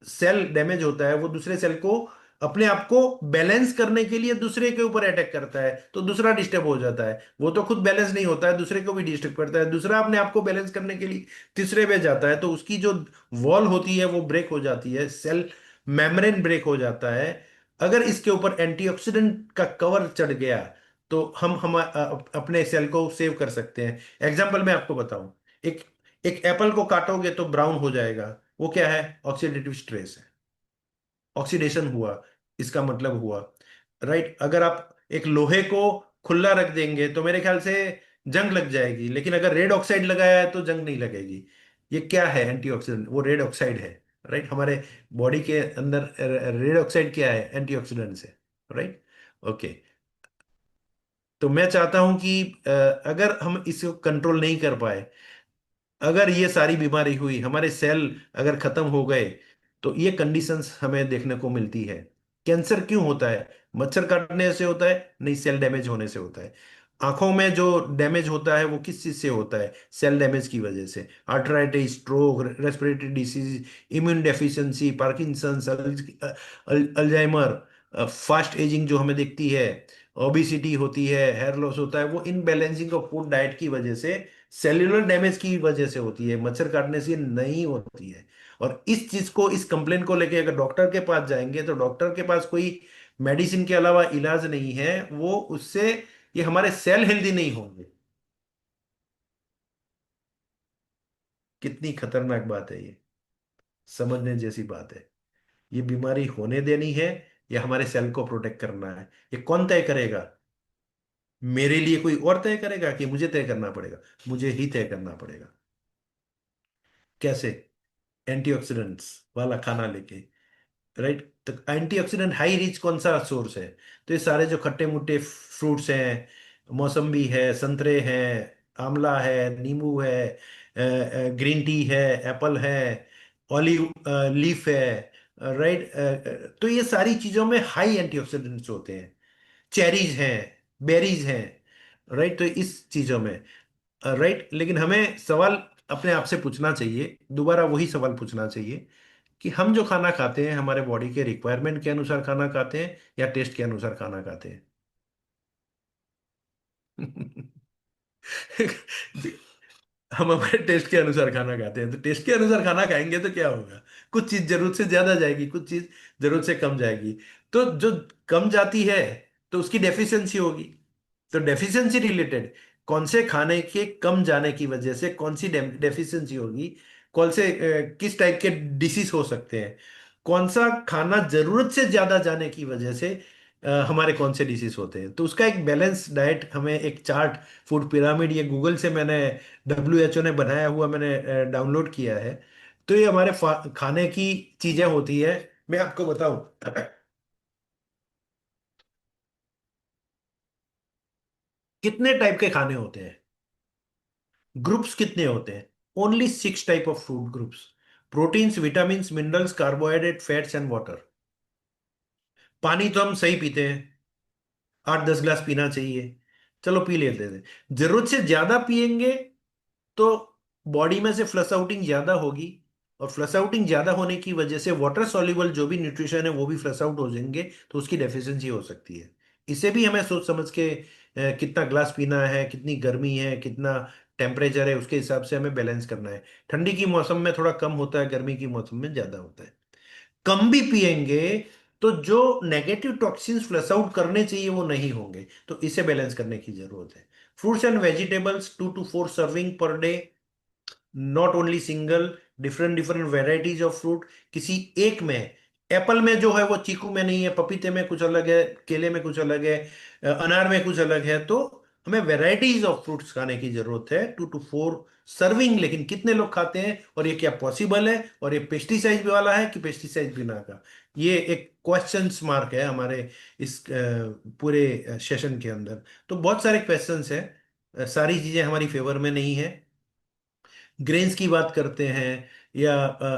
Speaker 1: सेल डैमेज होता है, वो दूसरे सेल को अपने आप को बैलेंस करने के लिए दूसरे के ऊपर अटैक करता है, तो दूसरा डिस्टर्ब हो जाता है। वो तो खुद बैलेंस नहीं होता है, दूसरे को भी डिस्टर्ब करता है, दूसरा अपने आप को बैलेंस करने के लिए तीसरे पे जाता है, तो उसकी जो वॉल होती है वो ब्रेक हो जाती है, सेल मेम्ब्रेन ब्रेक हो जाता है। अगर इसके ऊपर एंटीऑक्सीडेंट का कवर चढ़ गया तो हम अपने सेल को सेव कर सकते हैं। एग्जाम्पल मैं आपको बताऊं, एक एक एप्पल को काटोगे तो ब्राउन हो जाएगा, वो क्या है? ऑक्सीडेटिव स्ट्रेस है, ऑक्सीडेशन हुआ, इसका मतलब हुआ, राइट। अगर आप एक लोहे को खुला रख देंगे तो मेरे ख्याल से जंग लग जाएगी, लेकिन अगर रेड ऑक्साइड लगाया है तो जंग नहीं लगेगी। ये क्या है? एंटीऑक्सीडेंट, वो रेड ऑक्साइड है, राइट। हमारे बॉडी के अंदर रेड ऑक्साइड क्या है? एंटीऑक्सीडेंट्स है, राइट। ओके। तो मैं चाहता हूं कि अगर हम इसको कंट्रोल नहीं कर पाए, अगर ये सारी बीमारी हुई, हमारे सेल अगर खत्म हो गए, तो ये कंडीशंस हमें देखने को मिलती है। कैंसर क्यों होता है? मच्छर काटने से होता है? नहीं, सेल डैमेज होने से होता है। आंखों में जो डैमेज होता है वो किस चीज से होता है? सेल डैमेज की वजह से। Arthritis, stroke, respiratory disease, immune deficiency, Parkinson's, Alzheimer, fast ageing जो हमें दिखती है, ओबिसिटी होती है, हेयर लॉस होता है, वो इनबैलेंसिंग ऑफ फूड डाइट की वजह से, सेल्यूलर डैमेज की वजह से होती है, मच्छर काटने से नहीं होती है। और इस चीज को, इस कंप्लेन को लेके अगर डॉक्टर के पास जाएंगे तो डॉक्टर के पास कोई मेडिसिन के अलावा इलाज नहीं है, वो उससे ये हमारे सेल हेल्दी नहीं होंगे। कितनी खतरनाक बात है ये, समझने जैसी बात है। ये बीमारी होने देनी है या हमारे सेल को प्रोटेक्ट करना है, ये कौन तय करेगा? मेरे लिए कोई और तय करेगा कि मुझे तय करना पड़ेगा? मुझे ही तय करना पड़ेगा। कैसे? एंटीऑक्सीडेंट्स वाला खाना लेके, राइट। तो एंटीऑक्सीडेंट हाई रिच कौन सा सोर्स है? तो ये सारे जो खट्टे मुट्टे फ्रूट्स हैं, मौसम्बी है, संतरे हैं, आंवला है, नींबू है, ग्रीन टी है, एप्पल है, ऑलिव लीफ है, राइट। तो ये सारी चीजों में हाई एंटीऑक्सीडेंट्स होते हैं। चेरीज हैं, बेरीज हैं, राइट। तो इस चीजों में, राइट। लेकिन हमें सवाल अपने आप से पूछना चाहिए, दोबारा वही सवाल पूछना चाहिए कि हम जो खाना खाते हैं हमारे बॉडी के रिक्वायरमेंट के अनुसार खाना खाते हैं या टेस्ट के अनुसार खाना खाते हैं? हम हमारे टेस्ट के अनुसार खाना खाते हैं, तो टेस्ट के अनुसार खाना खाएंगे तो क्या होगा? कुछ चीज जरूरत से ज्यादा जाएगी, कुछ चीज जरूरत से कम जाएगी। तो जो कम जाती है तो उसकी डेफिशिएंसी होगी। तो डेफिशिएंसी रिलेटेड, कौन से खाने के कम जाने की वजह से कौन सी डेफिशिएंसी होगी, कौन से किस टाइप के डिसीज हो सकते हैं, कौन सा खाना जरूरत से ज्यादा जाने की वजह से हमारे कौन से डिसीज होते हैं, तो उसका एक बैलेंस डाइट, हमें एक चार्ट, फूड पिरामिड, ये गूगल से मैंने, WHO ने बनाया हुआ मैंने डाउनलोड किया है। तो ये हमारे खाने की चीजें होती है। मैं आपको बताऊं, कितने टाइप के खाने होते हैं, ग्रुप्स कितने होते हैं? Only 6 type of food groups. Proteins, vitamin, minerals, carbohydrate, fats and water. पानी तो हम सही पीते हैं, 8-10 ग्लास पीना चाहिए, चलो पी लेते थे। जरूरत से ज्यादा पिएंगे तो बॉडी में से फ्लश आउटिंग ज्यादा होगी, और फ्लश आउटिंग ज्यादा होने की वजह से वाटर सॉल्युबल जो भी न्यूट्रिशन है वो भी फ्लश आउट हो जाएंगे, तो उसकी डेफिशिएंसी हो सकती है। इसे भी हमें सोच समझ के कितना ग्लास पीना है, कितनी गर्मी है, कितना टेम्परेचर है, उसके हिसाब से हमें बैलेंस करना है। ठंडी की मौसम में थोड़ा कम होता है, गर्मी की मौसम में ज्यादा होता है। कम भी पिएंगे तो जो नेगेटिव टॉक्सिन्स फ्लश आउट करने चाहिए वो नहीं होंगे, तो इसे बैलेंस करने की जरूरत है। Fruits and vegetables 2 to 4 serving per day, not only single, different different varieties of fruit, किसी एक में। एप्पल में जो है वो चीकू में नहीं है, पपीते में कुछ अलग है, केले में कुछ अलग है, अनार में कुछ अलग है। तो हमें वेराइटीज ऑफ फ्रूट्स खाने की जरूरत है, 2 to 4 सर्विंग। लेकिन कितने लोग खाते हैं और ये क्या पॉसिबल है, और ये पेस्टिसाइड वाला है कि पेस्टिसाइड बिना का, ये एक क्वेश्चन मार्क है हमारे इस पूरे सेशन के अंदर। तो बहुत सारे क्वेश्चंस हैं, सारी चीजें हमारी फेवर में नहीं है। ग्रेन्स की बात करते हैं या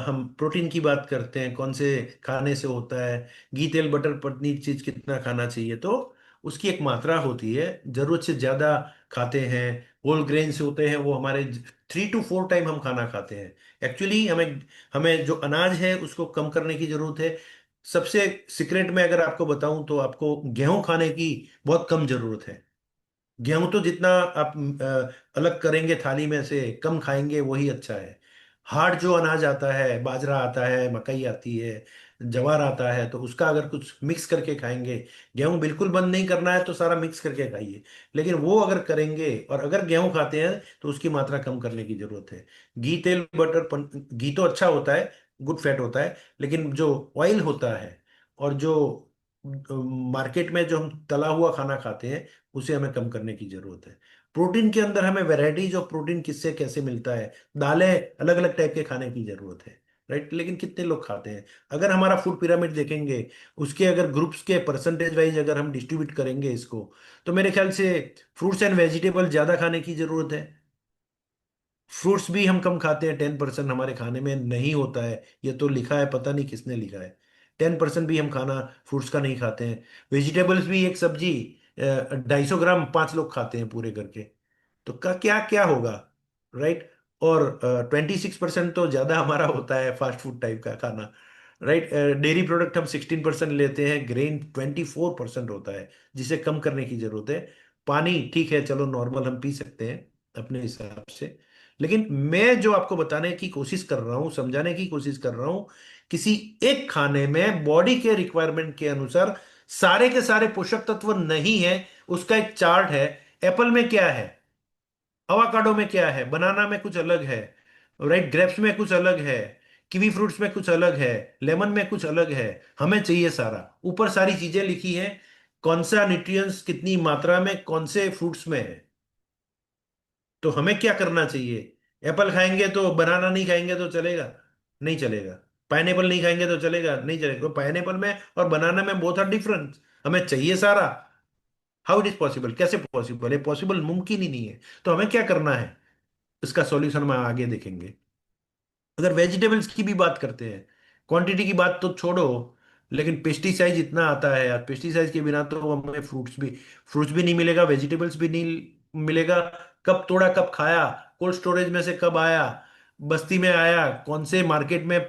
Speaker 1: हम प्रोटीन की बात करते हैं, कौन से खाने से होता है, घी तेल बटर पनीर चीज कितना खाना चाहिए, तो उसकी एक मात्रा होती है। जरूरत से ज्यादा खाते हैं, होल ग्रेन्स होते हैं वो हमारे 3 to 4 टाइम हम खाना खाते हैं। एक्चुअली हमें हमें जो अनाज है उसको कम करने की जरूरत है। सबसे सीक्रेट में अगर आपको बताऊं तो आपको गेहूं खाने की बहुत कम जरूरत है। गेहूं तो जितना आप अलग करेंगे थाली में से, कम खाएंगे वही अच्छा है। हार्ड जो अनाज आता है, बाजरा आता है, मकई आती है, ज्वार आता है, तो उसका अगर कुछ मिक्स करके खाएंगे। गेहूं बिल्कुल बंद नहीं करना है तो सारा मिक्स करके खाइए। लेकिन वो अगर करेंगे और अगर गेहूं खाते हैं तो उसकी मात्रा कम करने की जरूरत है। घी तेल बटर घी तो अच्छा होता है, गुड फैट होता है, लेकिन जो ऑयल होता है और जो मार्केट में जो हम तला हुआ खाना खाते हैं उसे हमें कम करने की जरूरत है। प्रोटीन के अंदर हमें वैरायटीज ऑफ प्रोटीन किससे कैसे मिलता है, दालें अलग अलग टाइप के खाने की जरूरत है। राइट, लेकिन कितने लोग खाते हैं? अगर हमारा फूड पिरामिड देखेंगे, उसके अगर ग्रुप्स के परसेंटेज वाइज अगर हम डिस्ट्रीब्यूट करेंगे इसको, तो मेरे ख्याल से फ्रूट्स एंड वेजिटेबल ज्यादा खाने की जरूरत है। फ्रूट्स भी हम कम खाते हैं, 10% हमारे खाने में नहीं होता है। ये तो लिखा है, पता नहीं किसने लिखा है। 10% भी हम खाना फ्रूट्स का नहीं खाते हैं। वेजिटेबल्स भी एक सब्जी 250 ग्राम 5 लोग खाते हैं पूरे करके। तो का क्या क्या होगा? राइट। और 26% तो ज्यादा हमारा होता है फास्ट फूड टाइप का खाना। राइट। डेयरी प्रोडक्ट हम 16% लेते हैं, ग्रेन 24% होता है, जिसे कम करने की जरूरत है। पानी ठीक है, चलो नॉर्मल हम पी सकते हैं अपने हिसाब से। लेकिन मैं जो आपको बताने की कोशिश कर रहा हूं, समझाने की कोशिश कर रहा हूं, किसी एक खाने में बॉडी के रिक्वायरमेंट के अनुसार सारे के सारे पोषक तत्व नहीं है। उसका एक चार्ट है। एप्पल में क्या है, अवाकाडो में क्या है, बनाना में कुछ अलग है, राइट, ग्रेप्स में कुछ अलग है, कीवी फ्रूट्स में कुछ अलग है, लेमन में कुछ अलग है। हमें चाहिए सारा, ऊपर सारी चीजें लिखी हैं, कौन सा न्यूट्रिएंट्स कितनी मात्रा में कौन से फ्रूट्स में है। तो हमें क्या करना चाहिए? एप्पल खाएंगे तो बनाना नहीं खाएंगे तो चलेगा? नहीं चलेगा। पाइनएप्पल नहीं खाएंगे तो चलेगा? नहीं चलेगा। तो पाइनएप्पल में और बनाना में बहुत आर डिफरेंस। हमें चाहिए सारा। How it is possible? कैसे पॉसिबल है? पॉसिबल मुमकिन ही नहीं है। तो हमें क्या करना है, इसका सॉल्यूशन हम आगे देखेंगे। अगर वेजिटेबल्स की भी बात करते हैं, क्वांटिटी की बात तो छोड़ो, लेकिन पेस्टिसाइड इतना आता है यार, पेस्टिसाइड के बिना तो हमें फ्रूट्स भी नहीं मिलेगा, वेजिटेबल्स भी नहीं मिलेगा। कब तोड़ा कब खाया, कोल्ड स्टोरेज में से कब आया, बस्ती में आया, कौन से मार्केट में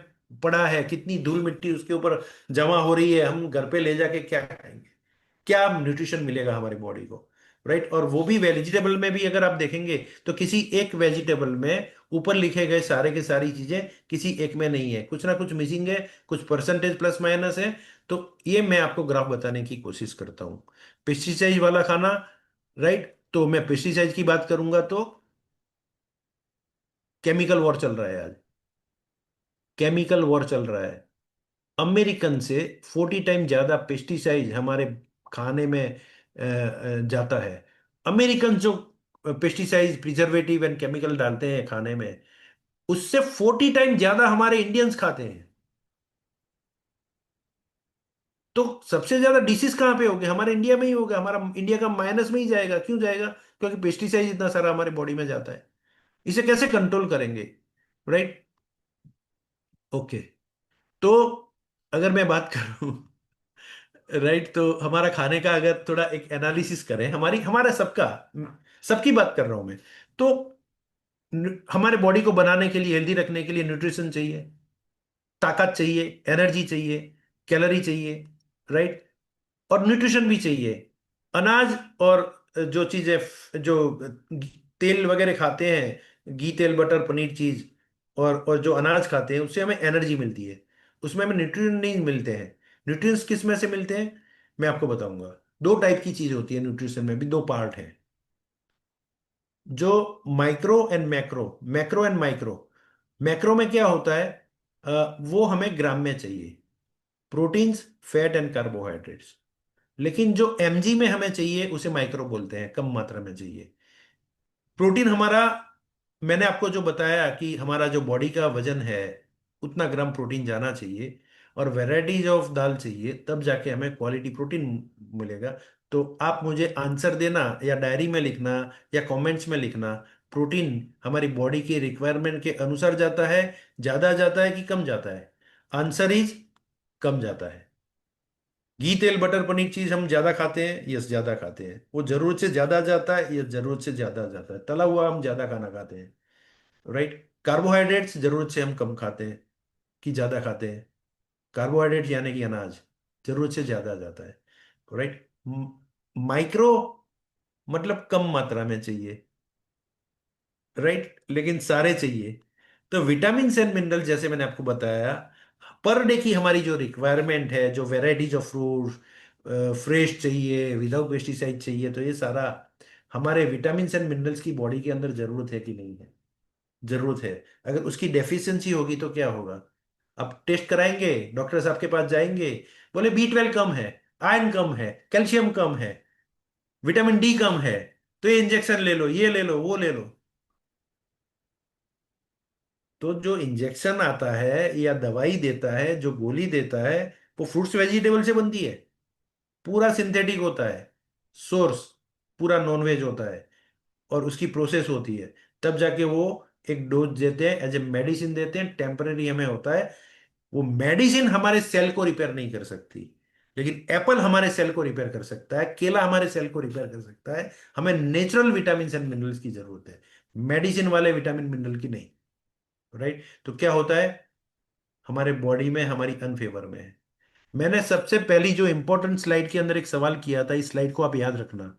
Speaker 1: पड़ा है, कितनी धूल मिट्टी उसके ऊपर जमा हो रही है, हम घर पे ले जाके क्या खाएंगे? क्या न्यूट्रिशन मिलेगा हमारी बॉडी को? राइट। और वो भी वेजिटेबल में भी अगर आप देखेंगे तो किसी एक वेजिटेबल में ऊपर लिखे गए सारे के सारी चीजें किसी एक में नहीं है, कुछ ना कुछ मिसिंग है, कुछ परसेंटेज प्लस माइनस है। तो ये मैं आपको ग्राफ बताने की कोशिश करता हूं। पेस्टिसाइड वाला खाना, राइट, तो मैं पेस्टिसाइड की बात करूंगा तो केमिकल वॉर चल रहा है आज। केमिकल वॉर चल रहा है। अमेरिकन से 40 टाइम ज्यादा पेस्टिसाइड हमारे खाने में जाता है। अमेरिकन जो पेस्टिसाइड प्रिजर्वेटिव एंड केमिकल डालते हैं खाने में, उससे 40 टाइम ज्यादा हमारे इंडियंस खाते हैं। तो सबसे ज्यादा डिसीज कहाँ पे होगा? हमारे इंडिया में ही होगा। हमारा इंडिया का माइनस में ही जाएगा। क्यों जाएगा? क्योंकि पेस्टिसाइड इतना सारा हमारे बॉडी में जाता है। इसे कैसे कंट्रोल करेंगे? राइट। ओके। तो अगर मैं बात करूं राइट, तो हमारा खाने का अगर थोड़ा एक एनालिसिस करें, हमारी हमारा सबका, सबकी बात कर रहा हूं मैं, तो हमारे बॉडी को बनाने के लिए, हेल्दी रखने के लिए न्यूट्रिशन चाहिए, ताकत चाहिए, एनर्जी चाहिए, कैलोरी चाहिए, राइट, और न्यूट्रिशन भी चाहिए। अनाज और जो चीजें जो तेल वगैरह खाते हैं, घी तेल बटर पनीर चीज, और जो अनाज खाते हैं उससे हमें एनर्जी मिलती है, उसमें हमें न्यूट्रिशन नहीं मिलते हैं। न्यूट्रिएंट्स किस में से मिलते हैं, मैं आपको बताऊंगा। दो टाइप की चीज होती है न्यूट्रिशन में भी, दो पार्ट है। जो micro and macro, macro and micro. Macro में क्या होता है, वो हमें ग्राम में चाहिए, प्रोटीन्स, फैट एंड कार्बोहाइड्रेट्स। लेकिन जो एमजी में हमें चाहिए उसे माइक्रो बोलते हैं, कम मात्रा में चाहिए। प्रोटीन हमारा, मैंने आपको जो बताया कि हमारा जो बॉडी का वजन है उतना ग्राम प्रोटीन जाना चाहिए, और वैरायटीज ऑफ दाल चाहिए, तब जाके हमें क्वालिटी प्रोटीन मिलेगा। तो आप मुझे आंसर देना या डायरी में लिखना या कमेंट्स में लिखना, प्रोटीन हमारी बॉडी के रिक्वायरमेंट के अनुसार जाता है, ज्यादा जाता है कि कम जाता है? आंसर इज कम जाता है। घी तेल बटर पनीर चीज हम ज्यादा खाते हैं, यस ज्यादा खाते हैं, वो जरूरत से ज्यादा जाता है, यस जरूरत से ज्यादा जाता है। तला हुआ हम ज्यादा खाना खाते हैं, राइट। कार्बोहाइड्रेट्स जरूरत से हम कम खाते हैं कि ज्यादा खाते हैं? कार्बोहाइड्रेट यानी कि अनाज जरूरत से ज्यादा जाता है, राइट। माइक्रो मतलब कम मात्रा में चाहिए, राइट, लेकिन सारे चाहिए। तो विटामिन एंड मिनरल जैसे मैंने आपको बताया, पर डे की हमारी जो रिक्वायरमेंट है, जो वेराइटीज ऑफ फ्रूट फ्रेश चाहिए, विदाउट पेस्टिसाइड चाहिए, तो ये सारा हमारे विटामिन एंड मिनरल्स की बॉडी के अंदर जरूरत है कि नहीं है? जरूरत है। अगर उसकी डेफिशिएंसी होगी तो क्या होगा? आप टेस्ट कराएंगे, डॉक्टर साहब के पास जाएंगे, बोले B12 कम है, आयरन कम है, कैल्शियम कम है, विटामिन डी कम है, तो ये इंजेक्शन ले लो, ये ले लो, वो ले लो। तो जो इंजेक्शन आता है या दवाई देता है, जो गोली देता है, वो फ्रूट्स वेजिटेबल से बनती है, पूरा सिंथेटिक होता है, सोर्स पूरा नॉनवेज होता है, और उसकी प्रोसेस होती है, तब जाके वो एक डोज देते हैं, एज ए मेडिसिन देते हैं, टेम्पररी हमें होता है। वो मेडिसिन हमारे सेल को रिपेयर नहीं कर सकती, लेकिन एप्पल हमारे सेल को रिपेयर कर सकता है, केला हमारे सेल को रिपेयर कर सकता है। हमें नेचुरल विटामिन एंड मिनरल्स की जरूरत है, मेडिसिन वाले विटामिन मिनरल की नहीं, राइट। तो क्या होता है, हमारे बॉडी में हमारी अनफेवर में है। मैंने सबसे पहली जो इंपॉर्टेंट स्लाइड के अंदर एक सवाल किया था, इस स्लाइड को आप याद रखना।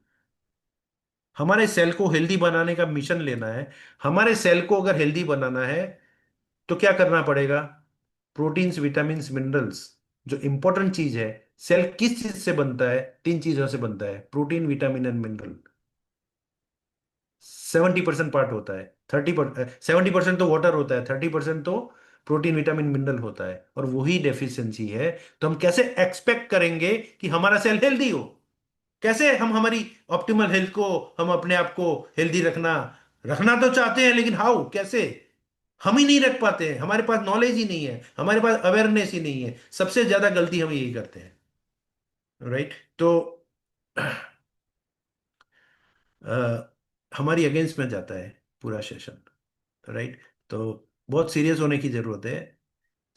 Speaker 1: हमारे सेल को हेल्दी बनाने का मिशन लेना है। हमारे सेल को अगर हेल्दी बनाना है तो क्या करना पड़ेगा? प्रोटीन्स, विटामिन्स, मिनरल्स, जो इंपॉर्टेंट चीज है। सेल किस चीज से बनता है? तीन चीजों से बनता है, protein, vitamin and mineral. 70% part होता है, 70% तो वाटर होता है, 30% तो प्रोटीन, विटामिन, मिनरल होता है, और वही डेफिशिएंसी है। तो हम कैसे एक्सपेक्ट करेंगे कि हमारा सेल हेल्दी हो? कैसे हम हमारी ऑप्टिमल हेल्थ को, हम अपने आप को हेल्दी रखना, रखना तो चाहते हैं, लेकिन हाउ, कैसे? हम ही नहीं रख पाते हैं, हमारे पास नॉलेज ही नहीं है, हमारे पास अवेयरनेस ही नहीं है। सबसे ज्यादा गलती हम यही करते हैं, राइट। तो हमारी अगेंस्ट में जाता है पूरा सेशन, राइट। तो बहुत सीरियस होने की जरूरत है।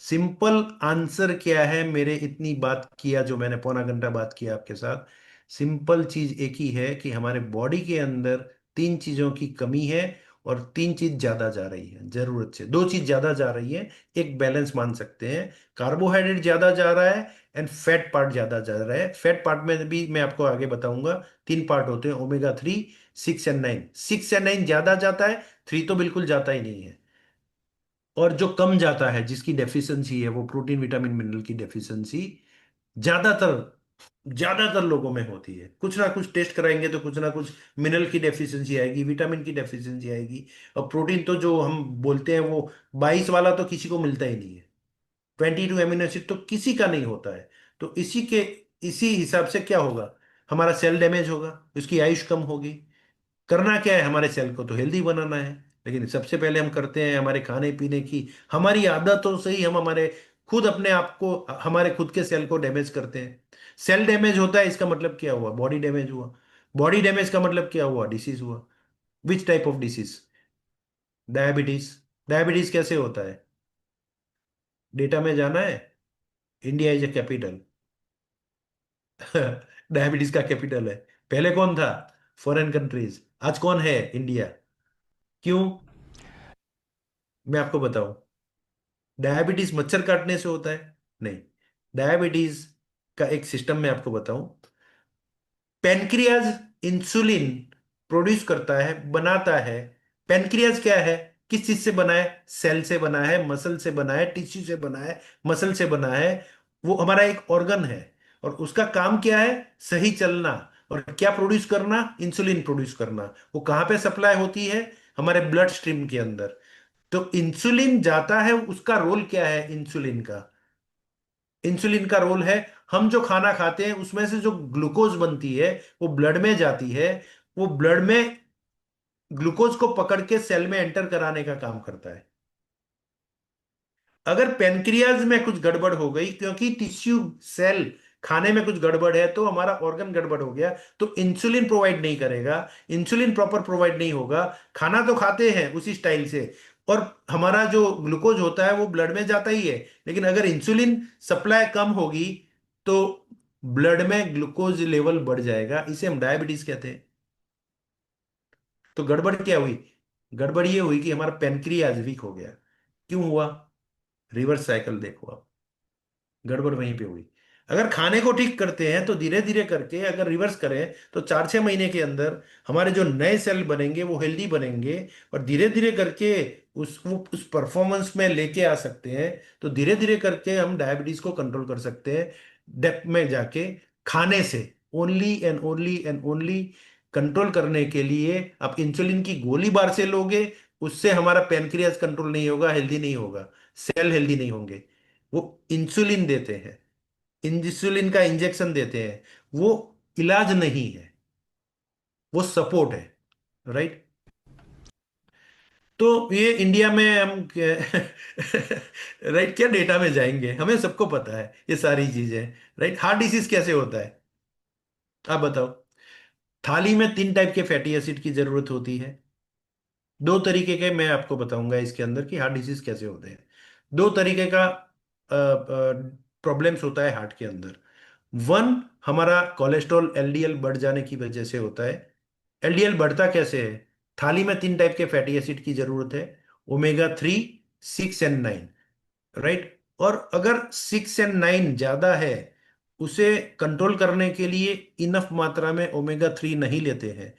Speaker 1: सिंपल आंसर क्या है मेरे इतनी बात किया, जो मैंने पौना घंटा बात किया आपके साथ, सिंपल चीज एक ही है कि हमारे बॉडी के अंदर तीन चीजों की कमी है, और तीन चीज ज्यादा जा रही है, जरूरत से दो चीज ज्यादा जा रही है। एक बैलेंस मान सकते हैं, कार्बोहाइड्रेट ज्यादा जा रहा है एंड फैट पार्ट ज्यादा जा रहा है। फैट पार्ट में भी मैं आपको आगे बताऊंगा, तीन पार्ट होते हैं, ओमेगा 3, 6 एंड 9। 6 एंड 9 ज्यादा जाता है, 3 तो बिल्कुल जाता ही नहीं है। और जो कम जाता है, जिसकी डेफिशिएंसी है, वो प्रोटीन, विटामिन, मिनरल की डेफिशिएंसी ज्यादातर ज्यादातर लोगों में होती है। कुछ ना कुछ टेस्ट कराएंगे तो कुछ ना कुछ मिनरल की डेफिशिएंसी आएगी, विटामिन की डेफिशिएंसी आएगी। और प्रोटीन तो जो हम बोलते हैं वो 22 वाला तो किसी को मिलता ही नहीं है, 22 अमीनो एसिड तो किसी का नहीं होता है। तो इसी हिसाब से क्या होगा, हमारा सेल डैमेज होगा, उसकी आयुष कम होगी। करना क्या है, हमारे सेल को तो हेल्दी बनाना है, लेकिन सबसे पहले हम करते हैं हमारे खाने पीने की, हमारी आदतों से ही हम हमारे खुद अपने आप को, हमारे खुद के सेल को डैमेज करते हैं। सेल डैमेज होता है, इसका मतलब क्या हुआ? बॉडी डैमेज हुआ। बॉडी डैमेज का मतलब क्या हुआ? डिसीज हुआ। Which type of disease? Diabetes. Diabetes कैसे होता है? डेटा में जाना है, India is a capital. Diabetes का कैपिटल है। पहले कौन था? Foreign countries. आज कौन है? इंडिया। क्यों? मैं आपको बताऊं, डायबिटीज मच्छर काटने से होता है? नहीं। डायबिटीज का एक सिस्टम मैं आपको बताऊं, पेनक्रियाज इंसुलिन प्रोड्यूस करता है, बनाता है। पेनक्रियाज क्या है, किस चीज से बना है? सेल से बना है, मसल से बना है, टिश्यू से बना है, मसल से बना है। वो हमारा एक ऑर्गन है, और उसका काम क्या है? सही चलना। और क्या प्रोड्यूस करना? इंसुलिन प्रोड्यूस करना। वो कहाँ पे सप्लाई होती है? हमारे ब्लड स्ट्रीम के अंदर। तो इंसुलिन जाता है, उसका रोल क्या है इंसुलिन का? इंसुलिन का रोल है, हम जो खाना खाते हैं उसमें से जो ग्लूकोज बनती है वो ब्लड में जाती है। वो ब्लड में ग्लूकोज को पकड़ के सेल में एंटर कराने का काम करता है। अगर पेनक्रियाज में कुछ गड़बड़ हो गई, क्योंकि टिश्यू सेल खाने में कुछ गड़बड़ है, तो हमारा ऑर्गन गड़बड़ हो गया, तो इंसुलिन प्रोवाइड नहीं करेगा। इंसुलिन प्रॉपर प्रोवाइड नहीं होगा। खाना तो खाते हैं उसी स्टाइल से, और हमारा जो ग्लूकोज होता है वो ब्लड में जाता ही है। लेकिन अगर इंसुलिन सप्लाई कम होगी तो ब्लड में ग्लूकोज लेवल बढ़ जाएगा, इसे हम डायबिटीज कहते हैं। तो गड़बड़ क्या हुई? गड़बड़ ये हुई कि हमारा पेनक्रियाज वीक हो गया। क्यों हुआ? रिवर्स साइकिल देखो आप, गड़बड़ वहीं पे हुई। अगर खाने को ठीक करते हैं तो धीरे धीरे करके अगर रिवर्स करें तो 4-6 महीने के अंदर हमारे जो नए सेल बनेंगे वो हेल्दी बनेंगे, और धीरे धीरे करके उस परफॉर्मेंस में लेके आ सकते हैं। तो धीरे धीरे करके हम डायबिटीज को कंट्रोल कर सकते हैं, डेप्थ में जाके। खाने से ओनली कंट्रोल करने के लिए आप इंसुलिन की गोली बार से लोगे, उससे हमारा पेनक्रियास कंट्रोल नहीं होगा, हेल्दी नहीं होगा, सेल हेल्दी नहीं होंगे। वो इंसुलिन देते हैं, इंसुलिन का इंजेक्शन देते हैं, वो इलाज नहीं है, वो सपोर्ट है। राइट। तो ये इंडिया में हम राइट, क्या डेटा में जाएंगे, हमें सबको पता है ये सारी चीजें। राइट, हार्ट डिसीज कैसे होता है आप बताओ? थाली में 3 टाइप के फैटी एसिड की जरूरत होती है। 2 तरीके के मैं आपको बताऊंगा इसके अंदर कि हार्ट डिसीज कैसे होते हैं। 2 तरीके का प्रॉब्लम्स होता है हार्ट के अंदर। वन, हमारा कोलेस्ट्रॉल एलडीएल बढ़ जाने की वजह से होता है। एलडीएल बढ़ता कैसे है? थाली में 3 टाइप के फैटी एसिड की जरूरत है, ओमेगा 3, 6 एंड 9। राइट। और अगर 6 एंड 9 ज्यादा है, उसे कंट्रोल करने के लिए इनफ मात्रा में ओमेगा 3 नहीं लेते हैं,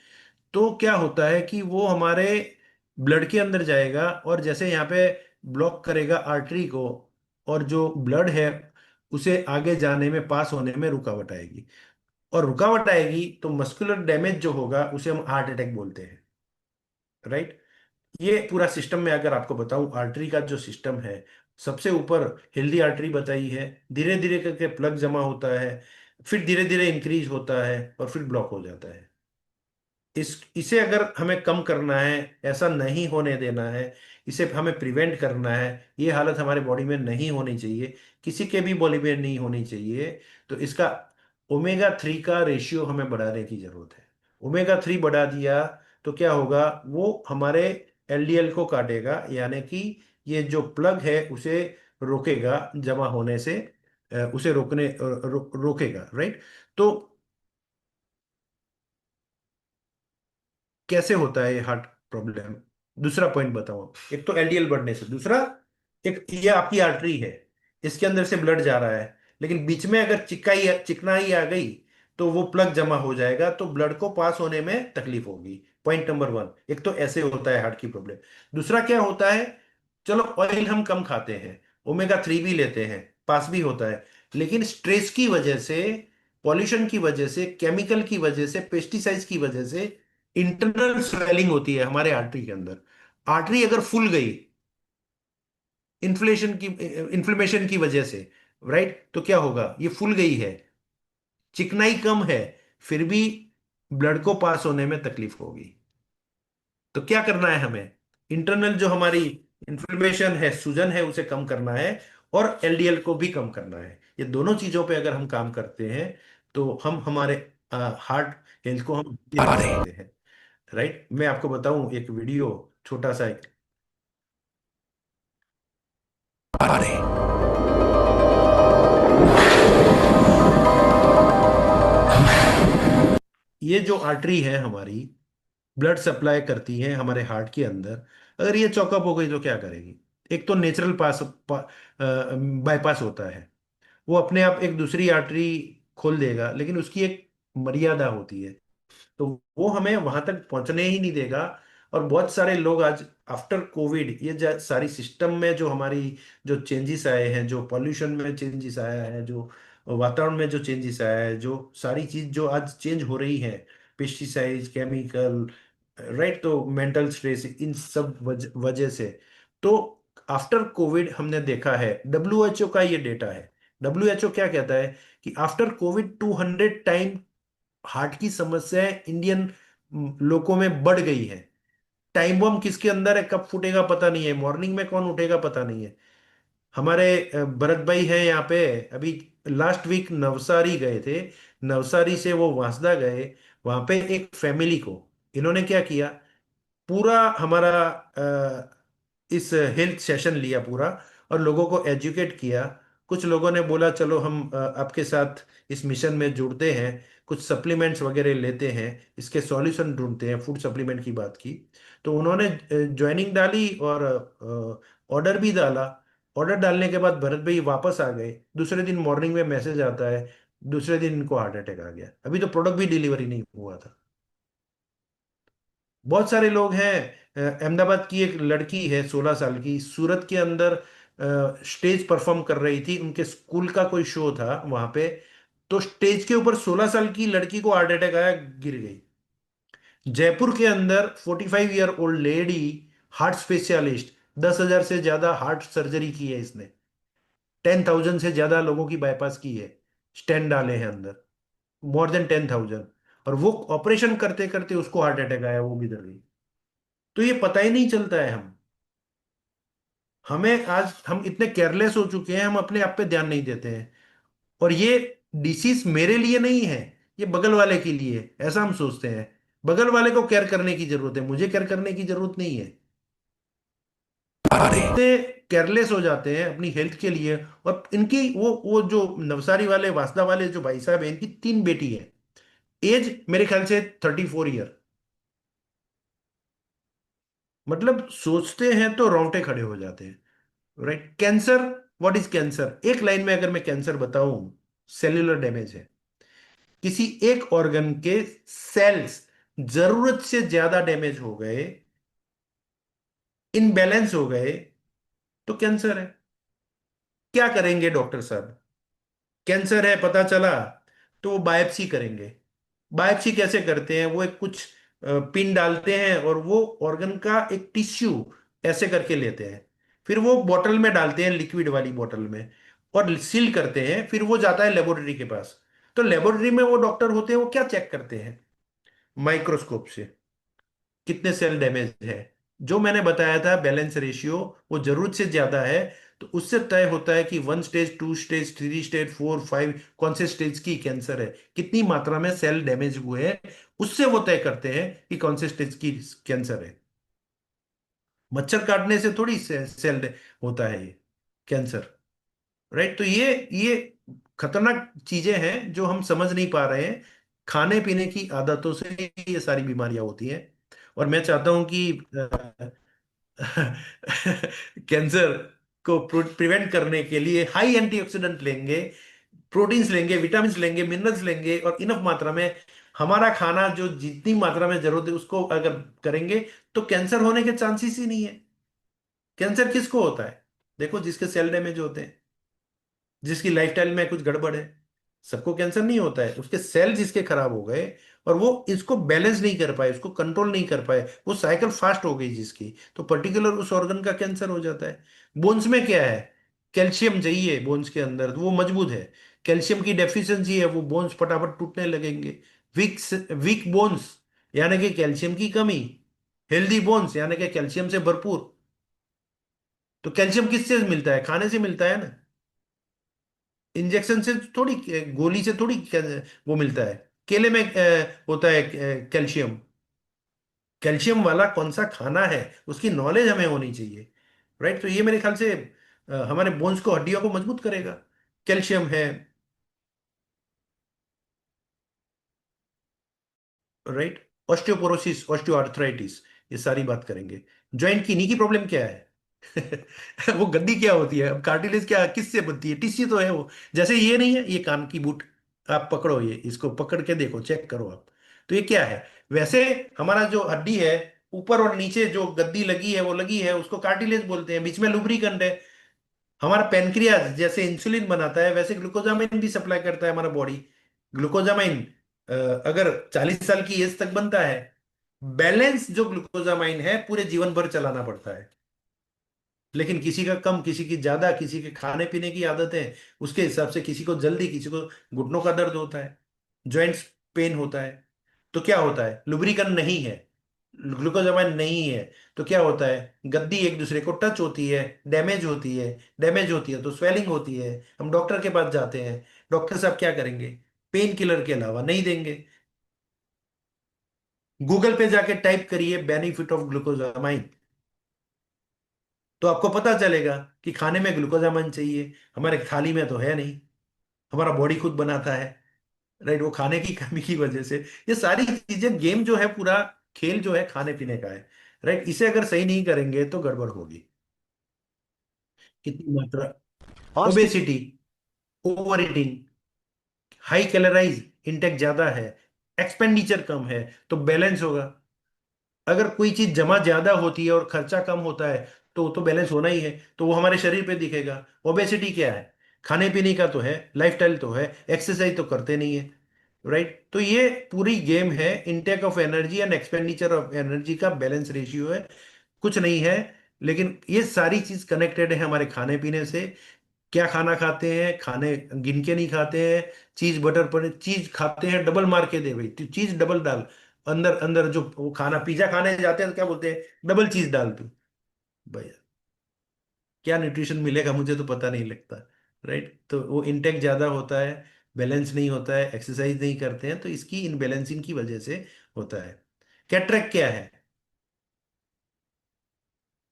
Speaker 1: तो क्या होता है कि वो हमारे ब्लड के अंदर जाएगा, और जैसे यहाँ पे ब्लॉक करेगा आर्टरी को, और जो ब्लड है उसे आगे जाने में, पास होने में रुकावट आएगी। और रुकावट आएगी तो मस्कुलर डैमेज जो होगा उसे हम हार्ट अटैक बोलते हैं। राइट। ये पूरा सिस्टम में अगर आपको बताऊं, आर्टरी का जो सिस्टम है, सबसे ऊपर हेल्दी आर्टरी बताई है, धीरे धीरे करके प्लग जमा होता है, फिर धीरे धीरे इंक्रीज होता है, और फिर ब्लॉक हो जाता है। इसे अगर हमें कम करना है, ऐसा नहीं होने देना है, इसे हमें प्रिवेंट करना है, ये हालत हमारे बॉडी में नहीं होनी चाहिए, किसी के भी बॉडी में नहीं होनी चाहिए। तो इसका ओमेगा 3 का रेशियो हमें बढ़ाने की जरूरत है। ओमेगा 3 बढ़ा दिया तो क्या होगा? वो हमारे एलडीएल को काटेगा, यानी कि ये जो प्लग है उसे रोकेगा जमा होने से, उसे रोकेगा। राइट। तो कैसे होता है ये हार्ट प्रॉब्लम? दूसरा पॉइंट बताओ। एक तो एलडीएल बढ़ने से, दूसरा, एक ये आपकी आर्टरी है, इसके अंदर से ब्लड जा रहा है, लेकिन बीच में अगर चिकनाई आ गई तो वो प्लग जमा हो जाएगा, तो ब्लड को पास होने में तकलीफ होगी। पॉइंट नंबर 1, एक तो ऐसे होता है हार्ट की प्रॉब्लम। दूसरा क्या होता है? चलो ऑयल हम कम खाते हैं, ओमेगा 3 भी लेते हैं, पास भी होता है, लेकिन स्ट्रेस की वजह से, पॉल्यूशन की वजह से, केमिकल की वजह से, पेस्टिसाइड्स की वजह से इंटरनल स्वेलिंग होती है हमारे आर्टरी के अंदर। आर्टरी अगर फूल गई इन्फ्लेमेशन की वजह से, राइट, तो क्या होगा? ये फूल गई है, चिकनाई कम है, फिर भी ब्लड को पास होने में तकलीफ होगी। तो क्या करना है हमें? इंटरनल जो हमारी इन्फ्लेमेशन है, सूजन है, उसे कम करना है, और एलडीएल को भी कम करना है। ये दोनों चीजों पे अगर हम काम करते हैं तो हम हमारे हार्ट हेल्थ को हम ये रख सकते हैं। राइट। मैं आपको बताऊं एक वीडियो, छोटा सा एक। ये जो आर्टरी है हमारी, ब्लड सप्लाई करती है हमारे हार्ट के अंदर, अगर ये चौकअप हो गई तो क्या करेगी? एक तो नेचुरल बाईपास होता है, वो अपने आप एक दूसरी आर्टरी खोल देगा, लेकिन उसकी एक मर्यादा होती है, तो वो हमें वहां तक पहुंचने ही नहीं देगा। और बहुत सारे लोग आज आफ्टर कोविड ये सारी सिस्टम में जो हमारी जो चेंजेस आए हैं, जो पॉल्यूशन में चेंजेस आया है, जो वातावरण में जो चेंजेस आया है, जो सारी चीज जो आज चेंज हो रही है, पेस्टिसाइड, केमिकल, राइट, तो मेंटल स्ट्रेस, इन सब वजह से, तो आफ्टर कोविड हमने देखा है, डब्ल्यूएचओ का ये डेटा है। डब्ल्यूएचओ क्या कहता है कि आफ्टर कोविड 200 टाइम हार्ट की समस्याएं इंडियन लोगों में बढ़ गई है। टाइम बम किसके अंदर है, कब फूटेगा पता नहीं है, मॉर्निंग में कौन उठेगा पता नहीं है। हमारे भरत भाई हैं यहाँ पे, अभी लास्ट वीक नवसारी गए थे। नवसारी से वो वांसदा गए। वहां पे एक फैमिली को इन्होंने क्या किया, पूरा हमारा इस हेल्थ सेशन लिया पूरा, और लोगों को एजुकेट किया। कुछ लोगों ने बोला चलो हम आपके साथ इस मिशन में जुड़ते हैं, कुछ सप्लीमेंट्स वगैरह लेते हैं, इसके सॉल्यूशन ढूंढते हैं, फूड सप्लीमेंट की बात की। तो उन्होंने ज्वाइनिंग डाली और ऑर्डर भी डाला। ऑर्डर डालने के बाद भरत भाई वापस आ गए, दूसरे दिन मॉर्निंग में मैसेज आता है दूसरे दिन इनको हार्ट अटैक आ गया, अभी तो प्रोडक्ट भी डिलीवरी नहीं हुआ था। बहुत सारे लोग हैं। अहमदाबाद की एक लड़की है 16 साल की, सूरत के अंदर स्टेज परफॉर्म कर रही थी, उनके स्कूल का कोई शो था वहां पे। तो स्टेज के ऊपर 16 साल की लड़की को हार्ट अटैक आया, गिर गई। जयपुर के अंदर 45 year old lady, heart specialist, 10,000 से ज्यादा हार्ट सर्जरी की है इसने, 10,000 से ज्यादा लोगों की बाईपास की है, स्टेंट डाले हैं अंदर, मोर देन 10,000। और वो ऑपरेशन करते करते उसको हार्ट अटैक आया, वो गिर गई। तो ये पता ही नहीं चलता है। हमें आज हम इतने केयरलेस हो चुके हैं, हम अपने आप पे ध्यान नहीं देते हैं। और ये डिसीज मेरे लिए नहीं है, ये बगल वाले के लिए है, ऐसा हम सोचते हैं। बगल वाले को केयर करने की जरूरत है, मुझे केयर करने की जरूरत नहीं है। इतने केयरलेस हो जाते हैं अपनी हेल्थ के लिए। और इनकी वो जो नवसारी वाले वासदा वाले जो भाई साहब हैं, इनकी 3 बेटी है, एज मेरे ख्याल से 34 ईयर। मतलब सोचते हैं तो रोंगटे खड़े हो जाते हैं। Right, cancer, what is cancer, एक लाइन में अगर मैं कैंसर बताऊं, सेल्यूलर डैमेज है। किसी एक ऑर्गन के सेल्स जरूरत से ज्यादा डैमेज हो गए, इनबैलेंस हो गए, तो कैंसर है। क्या करेंगे डॉक्टर साहब, कैंसर है पता चला तो वो बायोप्सी करेंगे। बायोप्सी कैसे करते हैं, वो एक कुछ पिन डालते हैं और वो ऑर्गन का एक टिश्यू ऐसे करके लेते हैं, फिर वो बोतल में डालते हैं, लिक्विड वाली बोतल में, और सील करते हैं, फिर वो जाता है लेबोरेटरी के पास। तो लेबोरेटरी में वो डॉक्टर होते हैं, वो क्या चेक करते हैं, माइक्रोस्कोप से कितने सेल डैमेज है। जो मैंने बताया था बैलेंस रेशियो, वो जरूरत से ज्यादा है, तो उससे तय होता है कि 1 स्टेज, 2 स्टेज, 3 स्टेज, 4, 5, कौन से स्टेज की कैंसर है, कितनी मात्रा में सेल डैमेज हुए हैं, उससे वो तय करते हैं कि कौन से स्टेज की कैंसर है। मच्छर काटने से थोड़ी सेल होता है ये कैंसर। राइट, तो ये खतरनाक चीजें हैं जो हम समझ नहीं पा रहे हैं। खाने पीने की आदतों से ये सारी बीमारियां होती हैं। और मैं चाहता हूं कि कैंसर को प्रिवेंट करने के लिए हाई एंटीऑक्सीडेंट लेंगे, प्रोटीन्स लेंगे, विटामिन्स लेंगे, मिनरल्स लेंगे, और इनफ मात्रा में हमारा खाना जो जितनी मात्रा में जरूरत है उसको अगर करेंगे, तो कैंसर होने के चांसेस ही नहीं है। कैंसर किसको होता है, देखो, जिसके सेल डैमेज होते हैं, जिसकी लाइफस्टाइल में कुछ गड़बड़ है, सबको कैंसर नहीं होता है, उसके सेल जिसके खराब हो गए और वो इसको बैलेंस नहीं कर पाए, उसको कंट्रोल नहीं कर पाए, वो साइकिल फास्ट हो गई जिसकी, तो पर्टिकुलर उस ऑर्गन का कैंसर हो जाता है। बोन्स में क्या है, कैल्शियम चाहिए बोन्स के अंदर, तो वो मजबूत है। कैल्शियम की डेफिशिएंसी है, वो बोन्स फटाफट टूटने लगेंगे। वीक वीक बोन्स यानी कि कैल्शियम की कमी, हेल्दी बोन्स यानी कि कैल्शियम से भरपूर। तो कैल्शियम किससे मिलता है, खाने से मिलता है ना, इंजेक्शन से थोड़ी, गोली से थोड़ी वो मिलता है। केले में होता है कैल्शियम। कैल्शियम वाला कौन सा खाना है, उसकी नॉलेज हमें होनी चाहिए। राइट, तो ये मेरे ख्याल से हमारे बोन्स को, हड्डियों को मजबूत करेगा, कैल्शियम है। राइट, ऑस्टियोपोरोसिस, ऑस्टियोआर्थराइटिस, ये सारी बात करेंगे। जॉइंट की नी की प्रॉब्लम क्या है वो गद्दी क्या होती है, कार्टिलेज क्या किससे बनती है, टिश्यू तो है वो। जैसे ये नहीं है, ये कान की बूट, आप पकड़ो, ये इसको पकड़ के देखो, चेक करो आप, तो ये क्या है, वैसे हमारा जो हड्डी है, ऊपर और नीचे जो गद्दी लगी है वो लगी है, उसको कार्टिलेज बोलते हैं, बीच में लुब्रिकेंट है। हमारा पेनक्रियाज जैसे इंसुलिन बनाता है वैसे ग्लूकोजामाइन भी सप्लाई करता है हमारा बॉडी। ग्लूकोजामाइन अगर 40 साल की एज तक बनता है। बैलेंस जो ग्लूकोजामाइन है पूरे जीवन भर चलाना पड़ता है। लेकिन किसी का कम, किसी की ज्यादा, किसी के खाने पीने की आदतें, उसके हिसाब से किसी को जल्दी, किसी को घुटनों का दर्द होता है, जॉइंट्स पेन होता है। तो क्या होता है, लुब्रिकन नहीं है, ग्लूकोजामाइन नहीं है, तो क्या होता है, गद्दी एक दूसरे को टच होती है, डैमेज होती है। डैमेज होती है तो स्वेलिंग होती है। हम डॉक्टर के पास जाते हैं, डॉक्टर साहब क्या करेंगे, पेन किलर के अलावा नहीं देंगे। गूगल पे जाके टाइप करिए बेनिफिट ऑफ ग्लूकोजामाइन, तो आपको पता चलेगा कि खाने में ग्लूकोजामाइन चाहिए। हमारे थाली में तो है नहीं, हमारा बॉडी खुद बनाता है। राइट, वो खाने की कमी की वजह से ये सारी चीजें, गेम जो है पूरा, खेल जो है खाने पीने का है। राइट, इसे अगर सही नहीं करेंगे तो गड़बड़ होगी। कितनी मात्रा,
Speaker 2: हाँ Steve.
Speaker 1: Obesity, over eating, high calorie intake ज्यादा है, एक्सपेंडिचर कम है, तो बैलेंस होगा। अगर कोई चीज जमा ज्यादा होती है और खर्चा कम होता है, तो बैलेंस होना ही है, तो वो हमारे शरीर पे दिखेगा। ओबेसिटी क्या है, खाने पीने का तो है, लाइफस्टाइल तो है, एक्सरसाइज तो करते नहीं है। राइट, तो ये पूरी गेम है, intake of energy and expenditure of energy का बैलेंस रेशियो है, कुछ नहीं है। लेकिन ये सारी चीज कनेक्टेड है हमारे खाने पीने से। क्या खाना खाते हैं, खाने गिन के नहीं खाते हैं। चीज बटर पनीर चीज खाते हैं, डबल मार के दे भाई, तो चीज डबल डाल। अंदर अंदर जो वो खाना, पिज्जा खाने जाते हैं तो क्या बोलते हैं, डबल चीज डाल तू। भाई क्या न्यूट्रिशन मिलेगा, मुझे तो पता नहीं लगता। राइट, तो वो इंटेक ज्यादा होता है, बैलेंस नहीं होता है, एक्सरसाइज नहीं करते हैं, तो इसकी इनबैलेंसिंग की वजह से होता है। कैटरेक्ट क्या है,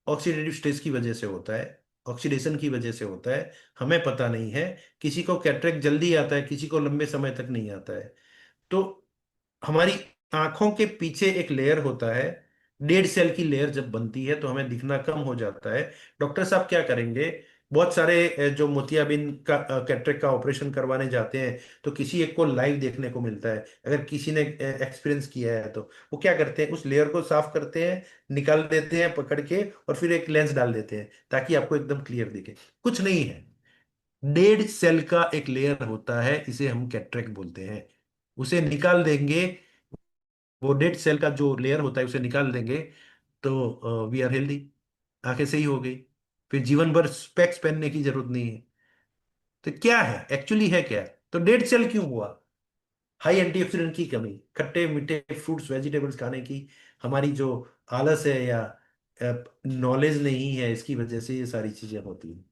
Speaker 1: ऑक्सीडेटिव स्ट्रेस की वजह से होता है, ऑक्सीडेशन की वजह से होता है। हमें पता नहीं है, किसी को कैटरेक्ट जल्दी आता है, किसी को लंबे समय तक नहीं आता है। तो हमारी आंखों के पीछे एक लेयर होता है, डेड सेल की लेयर जब बनती है तो हमें दिखना कम हो जाता है। डॉक्टर साहब क्या करेंगे, बहुत सारे जो मोतियाबिंद का कैटरेक्ट का ऑपरेशन करवाने जाते हैं, तो किसी एक को लाइव देखने को मिलता है, अगर किसी ने एक्सपीरियंस किया है तो वो क्या करते हैं, उस लेयर को साफ करते हैं, निकाल देते हैं पकड़ के, और फिर एक लेंस डाल देते हैं ताकि आपको एकदम क्लियर दिखे। कुछ नहीं है, डेड सेल का एक लेयर होता है, इसे हम कैटरेक्ट बोलते हैं। उसे निकाल देंगे, वो डेड सेल का जो लेयर होता है उसे निकाल देंगे, तो वी आर हेल्दी, आंखें सही हो गई, फिर जीवन भर स्पेक्स पहनने की जरूरत नहीं है। तो क्या है एक्चुअली, है क्या, तो डेड सेल क्यों हुआ, हाई एंटीऑक्सीडेंट की कमी, खट्टे मीठे फ्रूट्स वेजिटेबल्स खाने की हमारी जो आलस है या नॉलेज नहीं है, इसकी वजह से ये सारी चीजें होती हैं।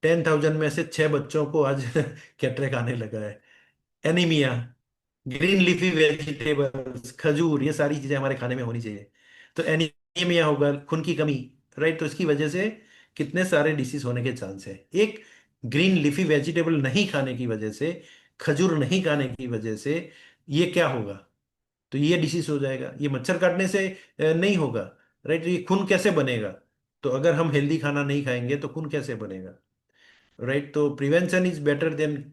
Speaker 1: 10,000 में से 6 बच्चों को आज कैटरेक आने लगा है। एनीमिया, ग्रीन लीफी वेजिटेबल्स, खजूर, ये सारी चीजें हमारे खाने में होनी चाहिए। तो एनीमिया होगा, खून की कमी। राइट, तो इसकी वजह से कितने सारे डिसीज होने के चांस है। एक ग्रीन लीफी वेजिटेबल नहीं खाने की वजह से, खजूर नहीं खाने की वजह से ये क्या होगा, तो ये डिसीज हो जाएगा। ये मच्छर काटने से नहीं होगा। राइट, तो ये खून कैसे बनेगा, तो अगर हम हेल्दी खाना नहीं खाएंगे तो खून कैसे बनेगा। राइट, तो prevention is better than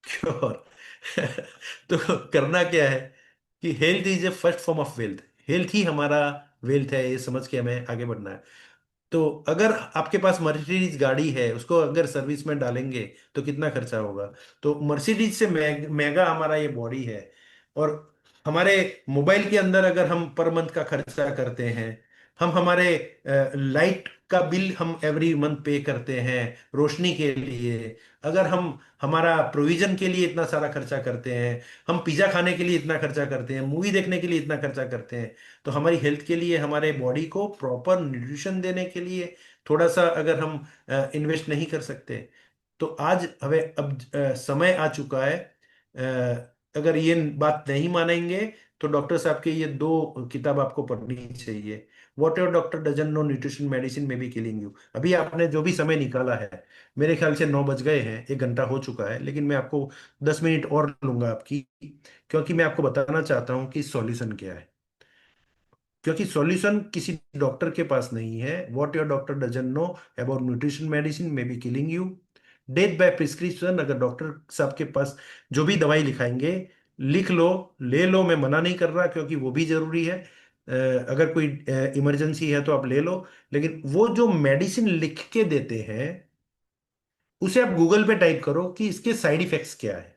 Speaker 1: cure. तो करना क्या है कि health is a first form of wealth, health ही हमारा वेल्थ है, ये समझ के हमें आगे बढ़ना है। तो अगर आपके पास मर्सिडीज गाड़ी है, उसको अगर सर्विस में डालेंगे तो कितना खर्चा होगा। तो मर्सिडीज से महंगा हमारा ये बॉडी है। और हमारे मोबाइल के अंदर अगर हम पर मंथ का खर्चा करते हैं, हम हमारे लाइट का बिल हम एवरी मंथ पे करते हैं रोशनी के लिए, अगर हम हमारा प्रोविजन के लिए इतना सारा खर्चा करते हैं, हम पिज्जा खाने के लिए इतना खर्चा करते हैं, मूवी देखने के लिए इतना खर्चा करते हैं, तो हमारी हेल्थ के लिए, हमारे बॉडी को प्रॉपर न्यूट्रिशन देने के लिए थोड़ा सा अगर हम इन्वेस्ट नहीं कर सकते, तो आज हमें अब समय आ चुका है। अगर ये बात नहीं मानेंगे तो डॉक्टर साहब के ये दो किताब आपको पढ़नी चाहिए। What your doctor doesn't know, nutrition medicine में बी किलिंग यू। अभी आपने जो भी समय निकाला है, मेरे ख्याल से 9 बज गए हैं, 1 घंटा हो चुका है, लेकिन मैं आपको 10 मिनट और लूंगा आपकी, क्योंकि मैं आपको बताना चाहता हूँ कि सॉल्यूशन क्या है। क्योंकि सॉल्यूशन किसी डॉक्टर के पास नहीं है। What your doctor doesn't know about nutrition medicine may be killing you. Death by prescription, अगर डॉक्टर साहब के पास जो भी दवाई लिखाएंगे, लिख लो, ले लो, मैं मना नहीं कर रहा, क्योंकि वो भी जरूरी है। अगर कोई इमरजेंसी है तो आप ले लो। लेकिन वो जो मेडिसिन लिख के देते हैं, उसे आप गूगल पे टाइप करो कि इसके साइड इफेक्ट्स क्या है।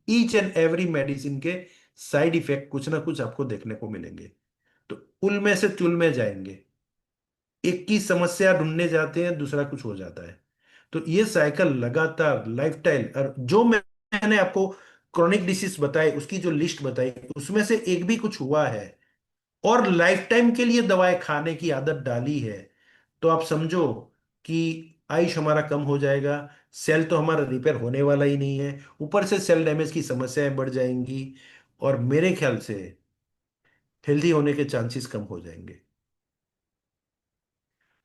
Speaker 1: ईच एंड एवरी मेडिसिन के साइड इफेक्ट कुछ ना कुछ आपको देखने को मिलेंगे। तो उल में से चुल में जाएंगे। एक की समस्या ढूंढने जाते हैं, दूसरा कुछ हो जाता है। तो ये साइकिल लगातार लाइफस्टाइल, और जो मैंने आपको क्रोनिक डिसीज बताई, उसकी जो लिस्ट बताई, उसमें से एक भी कुछ हुआ है और लाइफ टाइम के लिए दवाएं खाने की आदत डाली है, तो आप समझो कि आयुष हमारा कम हो जाएगा। सेल तो हमारा रिपेयर होने वाला ही नहीं है, ऊपर से सेल डैमेज की समस्याएं बढ़ जाएंगी। और मेरे ख्याल से हेल्दी होने के चांसेस कम हो जाएंगे।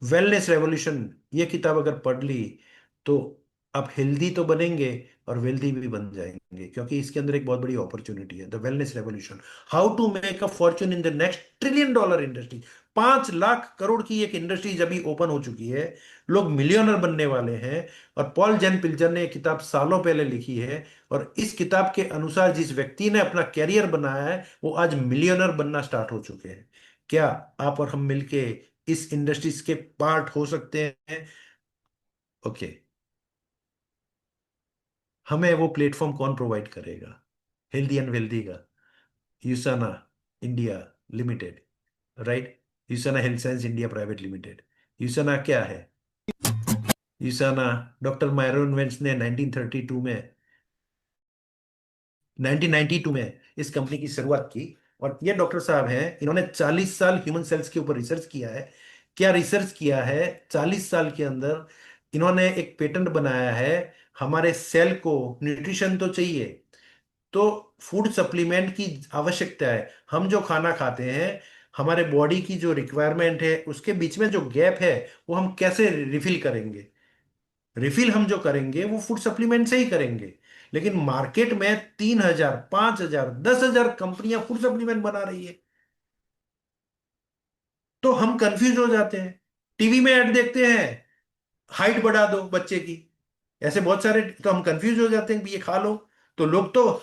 Speaker 1: वेलनेस रेवोल्यूशन, ये किताब अगर पढ़ ली तो आप हेल्दी तो बनेंगे और वेल्दी भी बन जाएंगे, क्योंकि इसके अंदर एक बहुत बड़ी अपॉर्चुनिटी है, the wellness revolution. How to make a fortune in the next $1 trillion industry. 5 lakh crore की एक इंडस्ट्री जब भी ओपन हो चुकी है, लोग मिलियनर बनने वाले हैं। और पॉल जेन पिल्जर ने ये किताब सालों पहले लिखी है, और इस किताब के अनुसार जिस व्यक्ति ने अपना कैरियर बनाया है, वो आज मिलियनर बनना स्टार्ट हो चुके हैं। क्या आप और हम मिलके इस इंडस्ट्रीज के पार्ट हो सकते हैं? ओके। हमें वो प्लेटफॉर्म कौन प्रोवाइड करेगा? हेल्दी एंड वेल्दी का Usana India limited, right? Usana health science India private limited. Usana क्या है? यूसाना, डॉक्टर मायरोन वेंस ने 1932 में 1992 में इस कंपनी की शुरुआत की। और ये डॉक्टर साहब हैं, इन्होंने 40 साल ह्यूमन सेल्स के ऊपर रिसर्च किया है। क्या रिसर्च किया है? 40 साल के अंदर इन्होंने एक पेटेंट बनाया है। हमारे सेल को न्यूट्रिशन तो चाहिए, तो फूड सप्लीमेंट की आवश्यकता है। हम जो खाना खाते हैं, हमारे बॉडी की जो रिक्वायरमेंट है, उसके बीच में जो गैप है, वो हम कैसे रिफिल करेंगे? रिफिल हम जो करेंगे वो फूड सप्लीमेंट से ही करेंगे। लेकिन मार्केट में 3,000, 5,000, 10,000 कंपनियां फूड सप्लीमेंट बना रही है। तो हम कंफ्यूज हो जाते हैं। टीवी में ऐड देखते हैं, हाइट बढ़ा दो बच्चे की, ऐसे बहुत सारे, तो हम कंफ्यूज हो जाते हैं कि ये खा लो। तो लोग तो,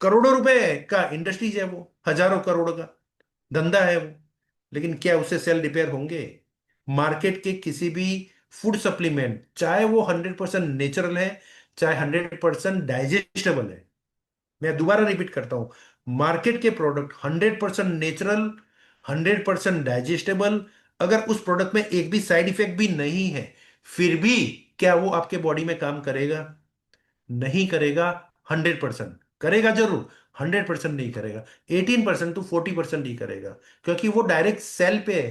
Speaker 1: करोड़ों रुपए का इंडस्ट्रीज है वो, हजारों करोड़ का धंधा है वो। लेकिन क्या उससे सेल रिपेयर होंगे? मार्केट के किसी भी फूड सप्लीमेंट, चाहे वो 100% नेचुरल है, चाहे 100% डाइजेस्टेबल है, मैं दोबारा रिपीट करता हूं, मार्केट के प्रोडक्ट 100% नेचुरल, 100% डाइजेस्टेबल, अगर उस प्रोडक्ट में एक भी साइड इफेक्ट भी नहीं है, फिर भी क्या वो आपके बॉडी में काम करेगा? नहीं करेगा। 100% करेगा जरूर, 100% नहीं करेगा। 18% टू 40% ही करेगा, क्योंकि वो डायरेक्ट सेल पे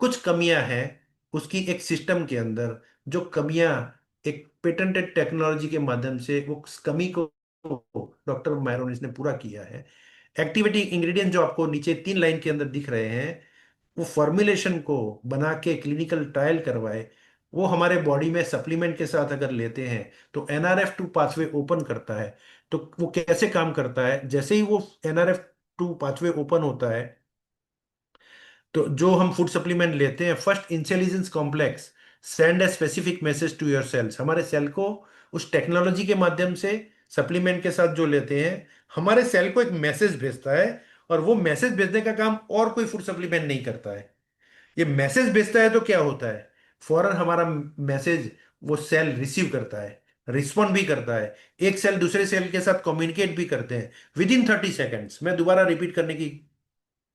Speaker 1: कुछ कमियां हैं उसकी एक सिस्टम के अंदर। जो कमियां एक पेटेंटेड टेक्नोलॉजी के माध्यम से, वो कमी को डॉक्टर मायरोनिस ने पूरा किया है। एक्टिविटी इंग्रेडिएंट जो आपको नीचे 3 लाइन के अंदर दिख रहे हैं, वो फॉर्मुलेशन को बना के क्लिनिकल ट्रायल करवाए, वो हमारे बॉडी में सप्लीमेंट के साथ अगर लेते हैं तो NRF2 पाथवे ओपन करता है। तो वो कैसे काम करता है? जैसे ही वो NRF2 पाथवे ओपन होता है, तो जो हम फूड सप्लीमेंट लेते हैं, first intelligence complex send a specific message to your cells. हमारे सेल को उस टेक्नोलॉजी के माध्यम से, सप्लीमेंट के साथ जो लेते हैं, हमारे सेल को एक मैसेज भेजता है। और वो मैसेज भेजने का काम और कोई फूड सप्लीमेंट नहीं करता है। ये मैसेज भेजता है तो क्या होता है, फौरन हमारा मैसेज वो सेल रिसीव करता है, रिस्पॉन्ड भी करता है। एक सेल दूसरे सेल के साथ कम्युनिकेट भी करते हैं विद इन 30 सेकेंड्स। मैं दोबारा रिपीट करने की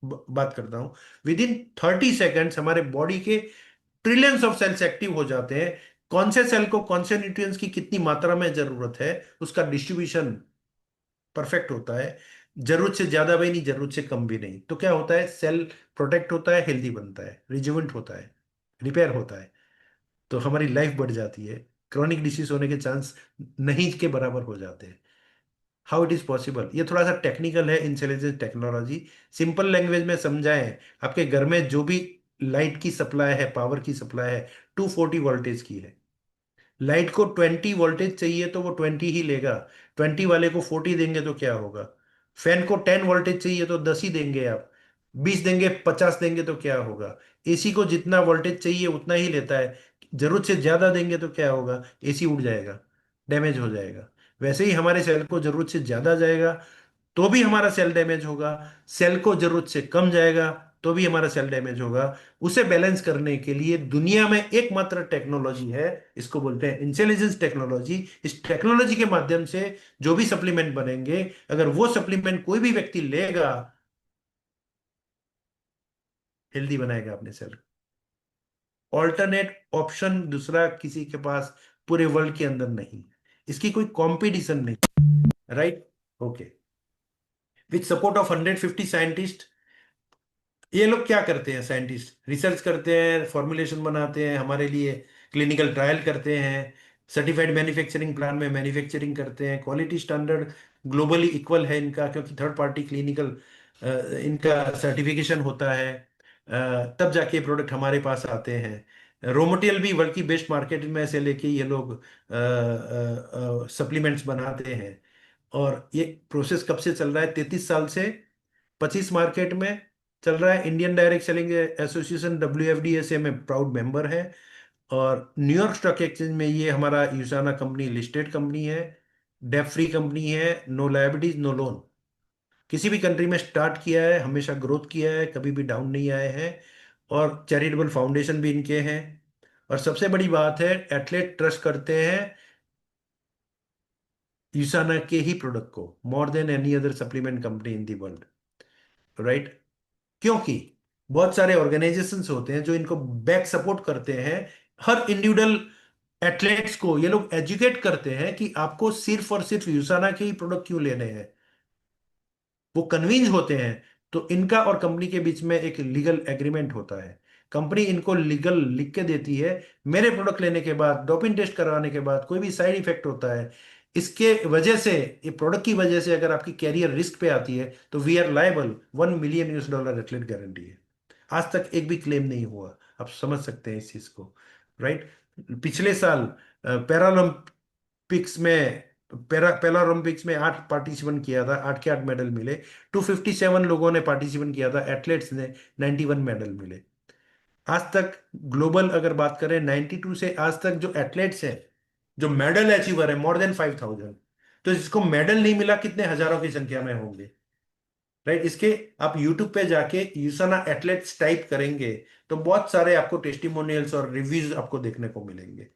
Speaker 1: बात करता हूं। विद इन 30 सेकेंड्स हमारे बॉडी के ट्रिलियंस ऑफ सेल्स एक्टिव हो जाते हैं। कौन से सेल को कौन से न्यूट्रिएंट्स की कितनी मात्रा में जरूरत है, उसका डिस्ट्रीब्यूशन परफेक्ट होता है। जरूरत से ज्यादा भी नहीं, जरूरत से कम भी नहीं। तो क्या होता है, सेल प्रोटेक्ट होता है, हेल्दी बनता है, रिजुवेंट होता है, रिपेयर होता है। तो हमारी लाइफ बढ़ जाती है, क्रॉनिक डिसीज होने के चांस नहीं के बराबर हो जाते हैं। How it is possible? ये थोड़ा सा टेक्निकल है, इंटेलिजेंस टेक्नोलॉजी। सिंपल लैंग्वेज में समझाएं, आपके घर में जो भी लाइट की सप्लाई है, पावर की सप्लाई है, 240 वोल्टेज की है। लाइट को 20 वोल्टेज चाहिए तो वो 20 ही लेगा। 20 वाले को 40 देंगे तो क्या होगा? फैन को 10 वोल्टेज चाहिए तो 10 ही देंगे आप। 20 देंगे, 50 देंगे तो क्या होगा? एसी को जितना वोल्टेज चाहिए उतना ही लेता है। जरूरत से ज्यादा देंगे तो क्या होगा? एसी उड़ जाएगा, डैमेज हो जाएगा। वैसे ही हमारे सेल को जरूरत से ज्यादा जाएगा तो भी हमारा सेल डैमेज होगा। सेल को जरूरत से कम जाएगा तो भी हमारा सेल डैमेज होगा। उसे बैलेंस करने के लिए दुनिया में एकमात्र टेक्नोलॉजी है, इसको बोलते हैं इंटेलिजेंस टेक्नोलॉजी। इस टेक्नोलॉजी के माध्यम से जो भी सप्लीमेंट बनेंगे, अगर वो सप्लीमेंट कोई भी व्यक्ति लेगा, हेल्दी बनाएगा अपने सेल। ऑल्टरनेट ऑप्शन दूसरा किसी के पास पूरे वर्ल्ड के अंदर नहीं है, इसकी कोई कंपटीशन नहीं। Right. Okay. With support of 150 scientist, ये लोग क्या करते हैं? साइंटिस्ट रिसर्च करते हैं, फॉर्मुलेशन बनाते हैं हमारे लिए, क्लिनिकल ट्रायल करते हैं, सर्टिफाइड मैन्युफैक्चरिंग प्लान में मैन्युफैक्चरिंग करते हैं, क्वालिटी स्टैंडर्ड ग्लोबली इक्वल है इनका, क्योंकि थर्ड पार्टी क्लिनिकल इनका सर्टिफिकेशन होता है। तब जाके प्रोडक्ट हमारे पास आते हैं। रॉ मटेरियल भी वर्ल्ड की बेस्ट मार्केट में से लेके ये लोग सप्लीमेंट्स बनाते हैं। और ये प्रोसेस कब से चल रहा है? 33 साल से। 25 मार्केट में चल रहा है। Indian direct selling association WFDA से मैं प्राउड मेंबर है। और न्यूयॉर्क स्टॉक एक्सचेंज में ये हमारा यूसाना कंपनी लिस्टेड कंपनी है। डेट फ्री कंपनी है, नो लायबिलिटीज नो लोन। किसी भी कंट्री में स्टार्ट किया है, हमेशा ग्रोथ किया है, कभी भी डाउन नहीं आए हैं। और चैरिटेबल फाउंडेशन भी इनके हैं। और सबसे बड़ी बात है, एथलीट ट्रस्ट करते हैं यूसाना के ही प्रोडक्ट को more than any other supplement company in the world. Right. क्योंकि बहुत सारे ऑर्गेनाइजेशंस होते हैं जो इनको बैक सपोर्ट करते हैं। हर इंडिविजुअल एथलेट्स को ये लोग एजुकेट करते हैं कि आपको सिर्फ और सिर्फ यूसाना के ही प्रोडक्ट क्यों लेने हैं। वो कन्विंस होते हैं। तो इनका और कंपनी के बीच में एक लीगल एग्रीमेंट होता है। कंपनी इनको लीगल लिख के देती है, मेरे प्रोडक्ट लेने के बाद, डोपिंग टेस्ट करवाने के बाद कोई भी साइड इफेक्ट होता है, इसके वजह से, ये प्रोडक्ट की वजह से अगर आपकी कैरियर रिस्क पे आती है, तो we are liable. $1 million athlete guarantee है। आज तक एक भी क्लेम नहीं हुआ। आप समझ सकते हैं इस चीज को। राइट। पिछले साल पैरालंपिक्स में, पैरालंपिक्स में 8 पार्टिसिपेंट किया था, 8 के 8 मेडल मिले। 257 लोगों ने पार्टिसिपेंट किया था, एथलीट्स ने 91 मेडल मिले। आज तक ग्लोबल अगर बात करें, 92 से आज तक जो एथलीट्स हैं, जो मेडल अचीवर है, मोर देन 5000। तो जिसको मेडल नहीं मिला, कितने हजारों की संख्या में होंगे। राइट। इसके आप यूट्यूब पे जाके यूसाना एथलेट्स टाइप करेंगे तो बहुत सारे आपको टेस्टिमोनियल्स और रिव्यूज आपको देखने को मिलेंगे।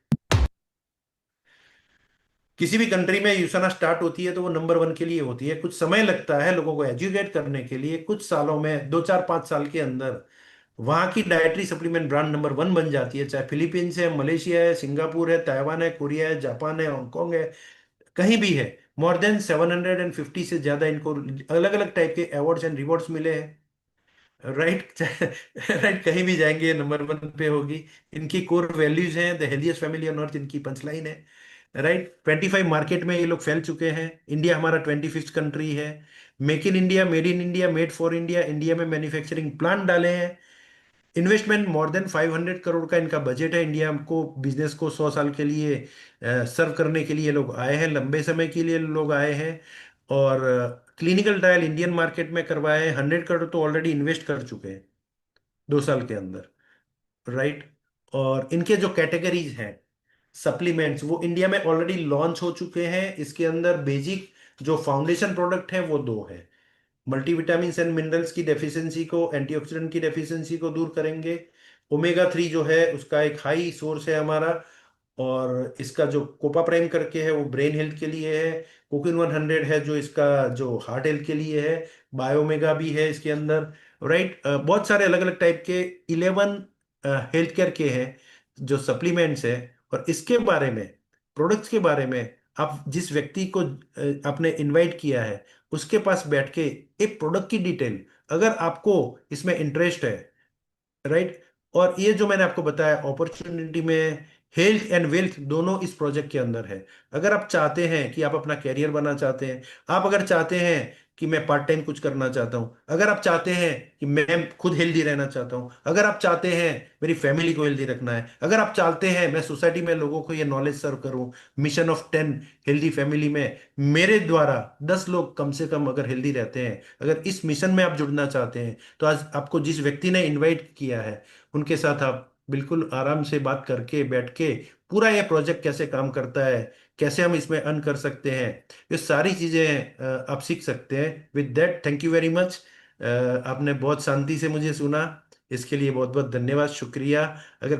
Speaker 1: किसी भी कंट्री में यूसाना स्टार्ट होती है तो वो नंबर 1 के लिए होती है। कुछ समय लगता है लोगों को एजुकेट करने के लिए, कुछ सालों में, 2 4 5 साल के अंदर वहां की डाइटरी सप्लीमेंट ब्रांड नंबर 1 बन जाती है। चाहे फिलीपींस है, मलेशिया है, सिंगापुर है, ताइवान है, कोरिया है, जापान है, हांगकांग है, कहीं भी है। मोर देन 750 से ज्यादा इनको अलग अलग टाइप के अवार्ड्स एंड रिवॉर्ड्स मिले हैं। राइट। राइट। कहीं भी जाएंगे ये नंबर 1 पे होगी। इनकी कोर वैल्यूज हैं, the healthiest family on earth, इनकी पंचलाइन है। राइट। 25 मार्केट में ये लोग फैल चुके हैं। इंडिया हमारा 25th कंट्री है। Make in India, made in India, made for India, India में मैन्युफैक्चरिंग प्लांट डाले हैं। इन्वेस्टमेंट मोर देन 500 करोड़ का इनका बजट है। इंडिया को, बिजनेस को 100 साल के लिए सर्व करने के लिए लोग आए हैं, लंबे समय के लिए लोग आए हैं। और क्लिनिकल ट्रायल इंडियन मार्केट में करवाए हैं। 100 करोड़ तो ऑलरेडी इन्वेस्ट कर चुके हैं 2 साल के अंदर। राइट। और इनके जो कैटेगरीज हैं सप्लीमेंट्स, वो इंडिया में ऑलरेडी लॉन्च हो चुके हैं। इसके अंदर बेसिक जो फाउंडेशन प्रोडक्ट है वो दो है। मल्टीविटामिन एंड मिनरल्स की डेफिशिएंसी को, एंटीऑक्सीडेंट की डेफिशिएंसी को दूर करेंगे। ओमेगा 3 जो है उसका एक हाई सोर्स है हमारा। और इसका जो कोपा प्राइम करके है वो ब्रेन हेल्थ के लिए है। कोकिन 100 है जो इसका, जो हार्ट हेल्थ के लिए है। बायोमेगा भी है इसके अंदर। राइट। बहुत सारे अलग अलग टाइप के 11 हेल्थ केयर के हैं जो सप्लीमेंट्स है। और इसके बारे में, प्रोडक्ट्स के बारे में, आप जिस व्यक्ति को आपने इनवाइट किया है, उसके पास बैठ के एक प्रोडक्ट की डिटेल, अगर आपको इसमें इंटरेस्ट है, राइट। और ये जो मैंने आपको बताया अपॉर्चुनिटी में, हेल्थ एंड वेल्थ दोनों इस प्रोजेक्ट के अंदर है। अगर आप चाहते हैं कि आप अपना कैरियर बनाना चाहते हैं, आप अगर चाहते हैं कि मैं पार्ट टाइम कुछ करना चाहता हूं, अगर आप चाहते हैं कि मैं खुद हेल्दी रहना चाहता हूं, अगर आप चाहते हैं मेरी फैमिली को हेल्दी रखना है, अगर आप चाहते हैं मैं सोसाइटी में लोगों को ये नॉलेज सर्व करूं, मिशन ऑफ 10 हेल्दी फैमिली में मेरे द्वारा 10 लोग कम से कम अगर हेल्दी रहते हैं, अगर इस मिशन में आप जुड़ना चाहते हैं, तो आज आपको जिस व्यक्ति ने इनवाइट किया है उनके साथ आप बिल्कुल आराम से बात करके बैठ के पूरा ये प्रोजेक्ट कैसे काम करता है, कैसे हम इसमें अर्न कर सकते हैं, ये सारी चीज़ें आप सीख सकते हैं। With that thank you very much. आपने बहुत शांति से मुझे सुना, इसके लिए बहुत बहुत धन्यवाद, शुक्रिया। अगर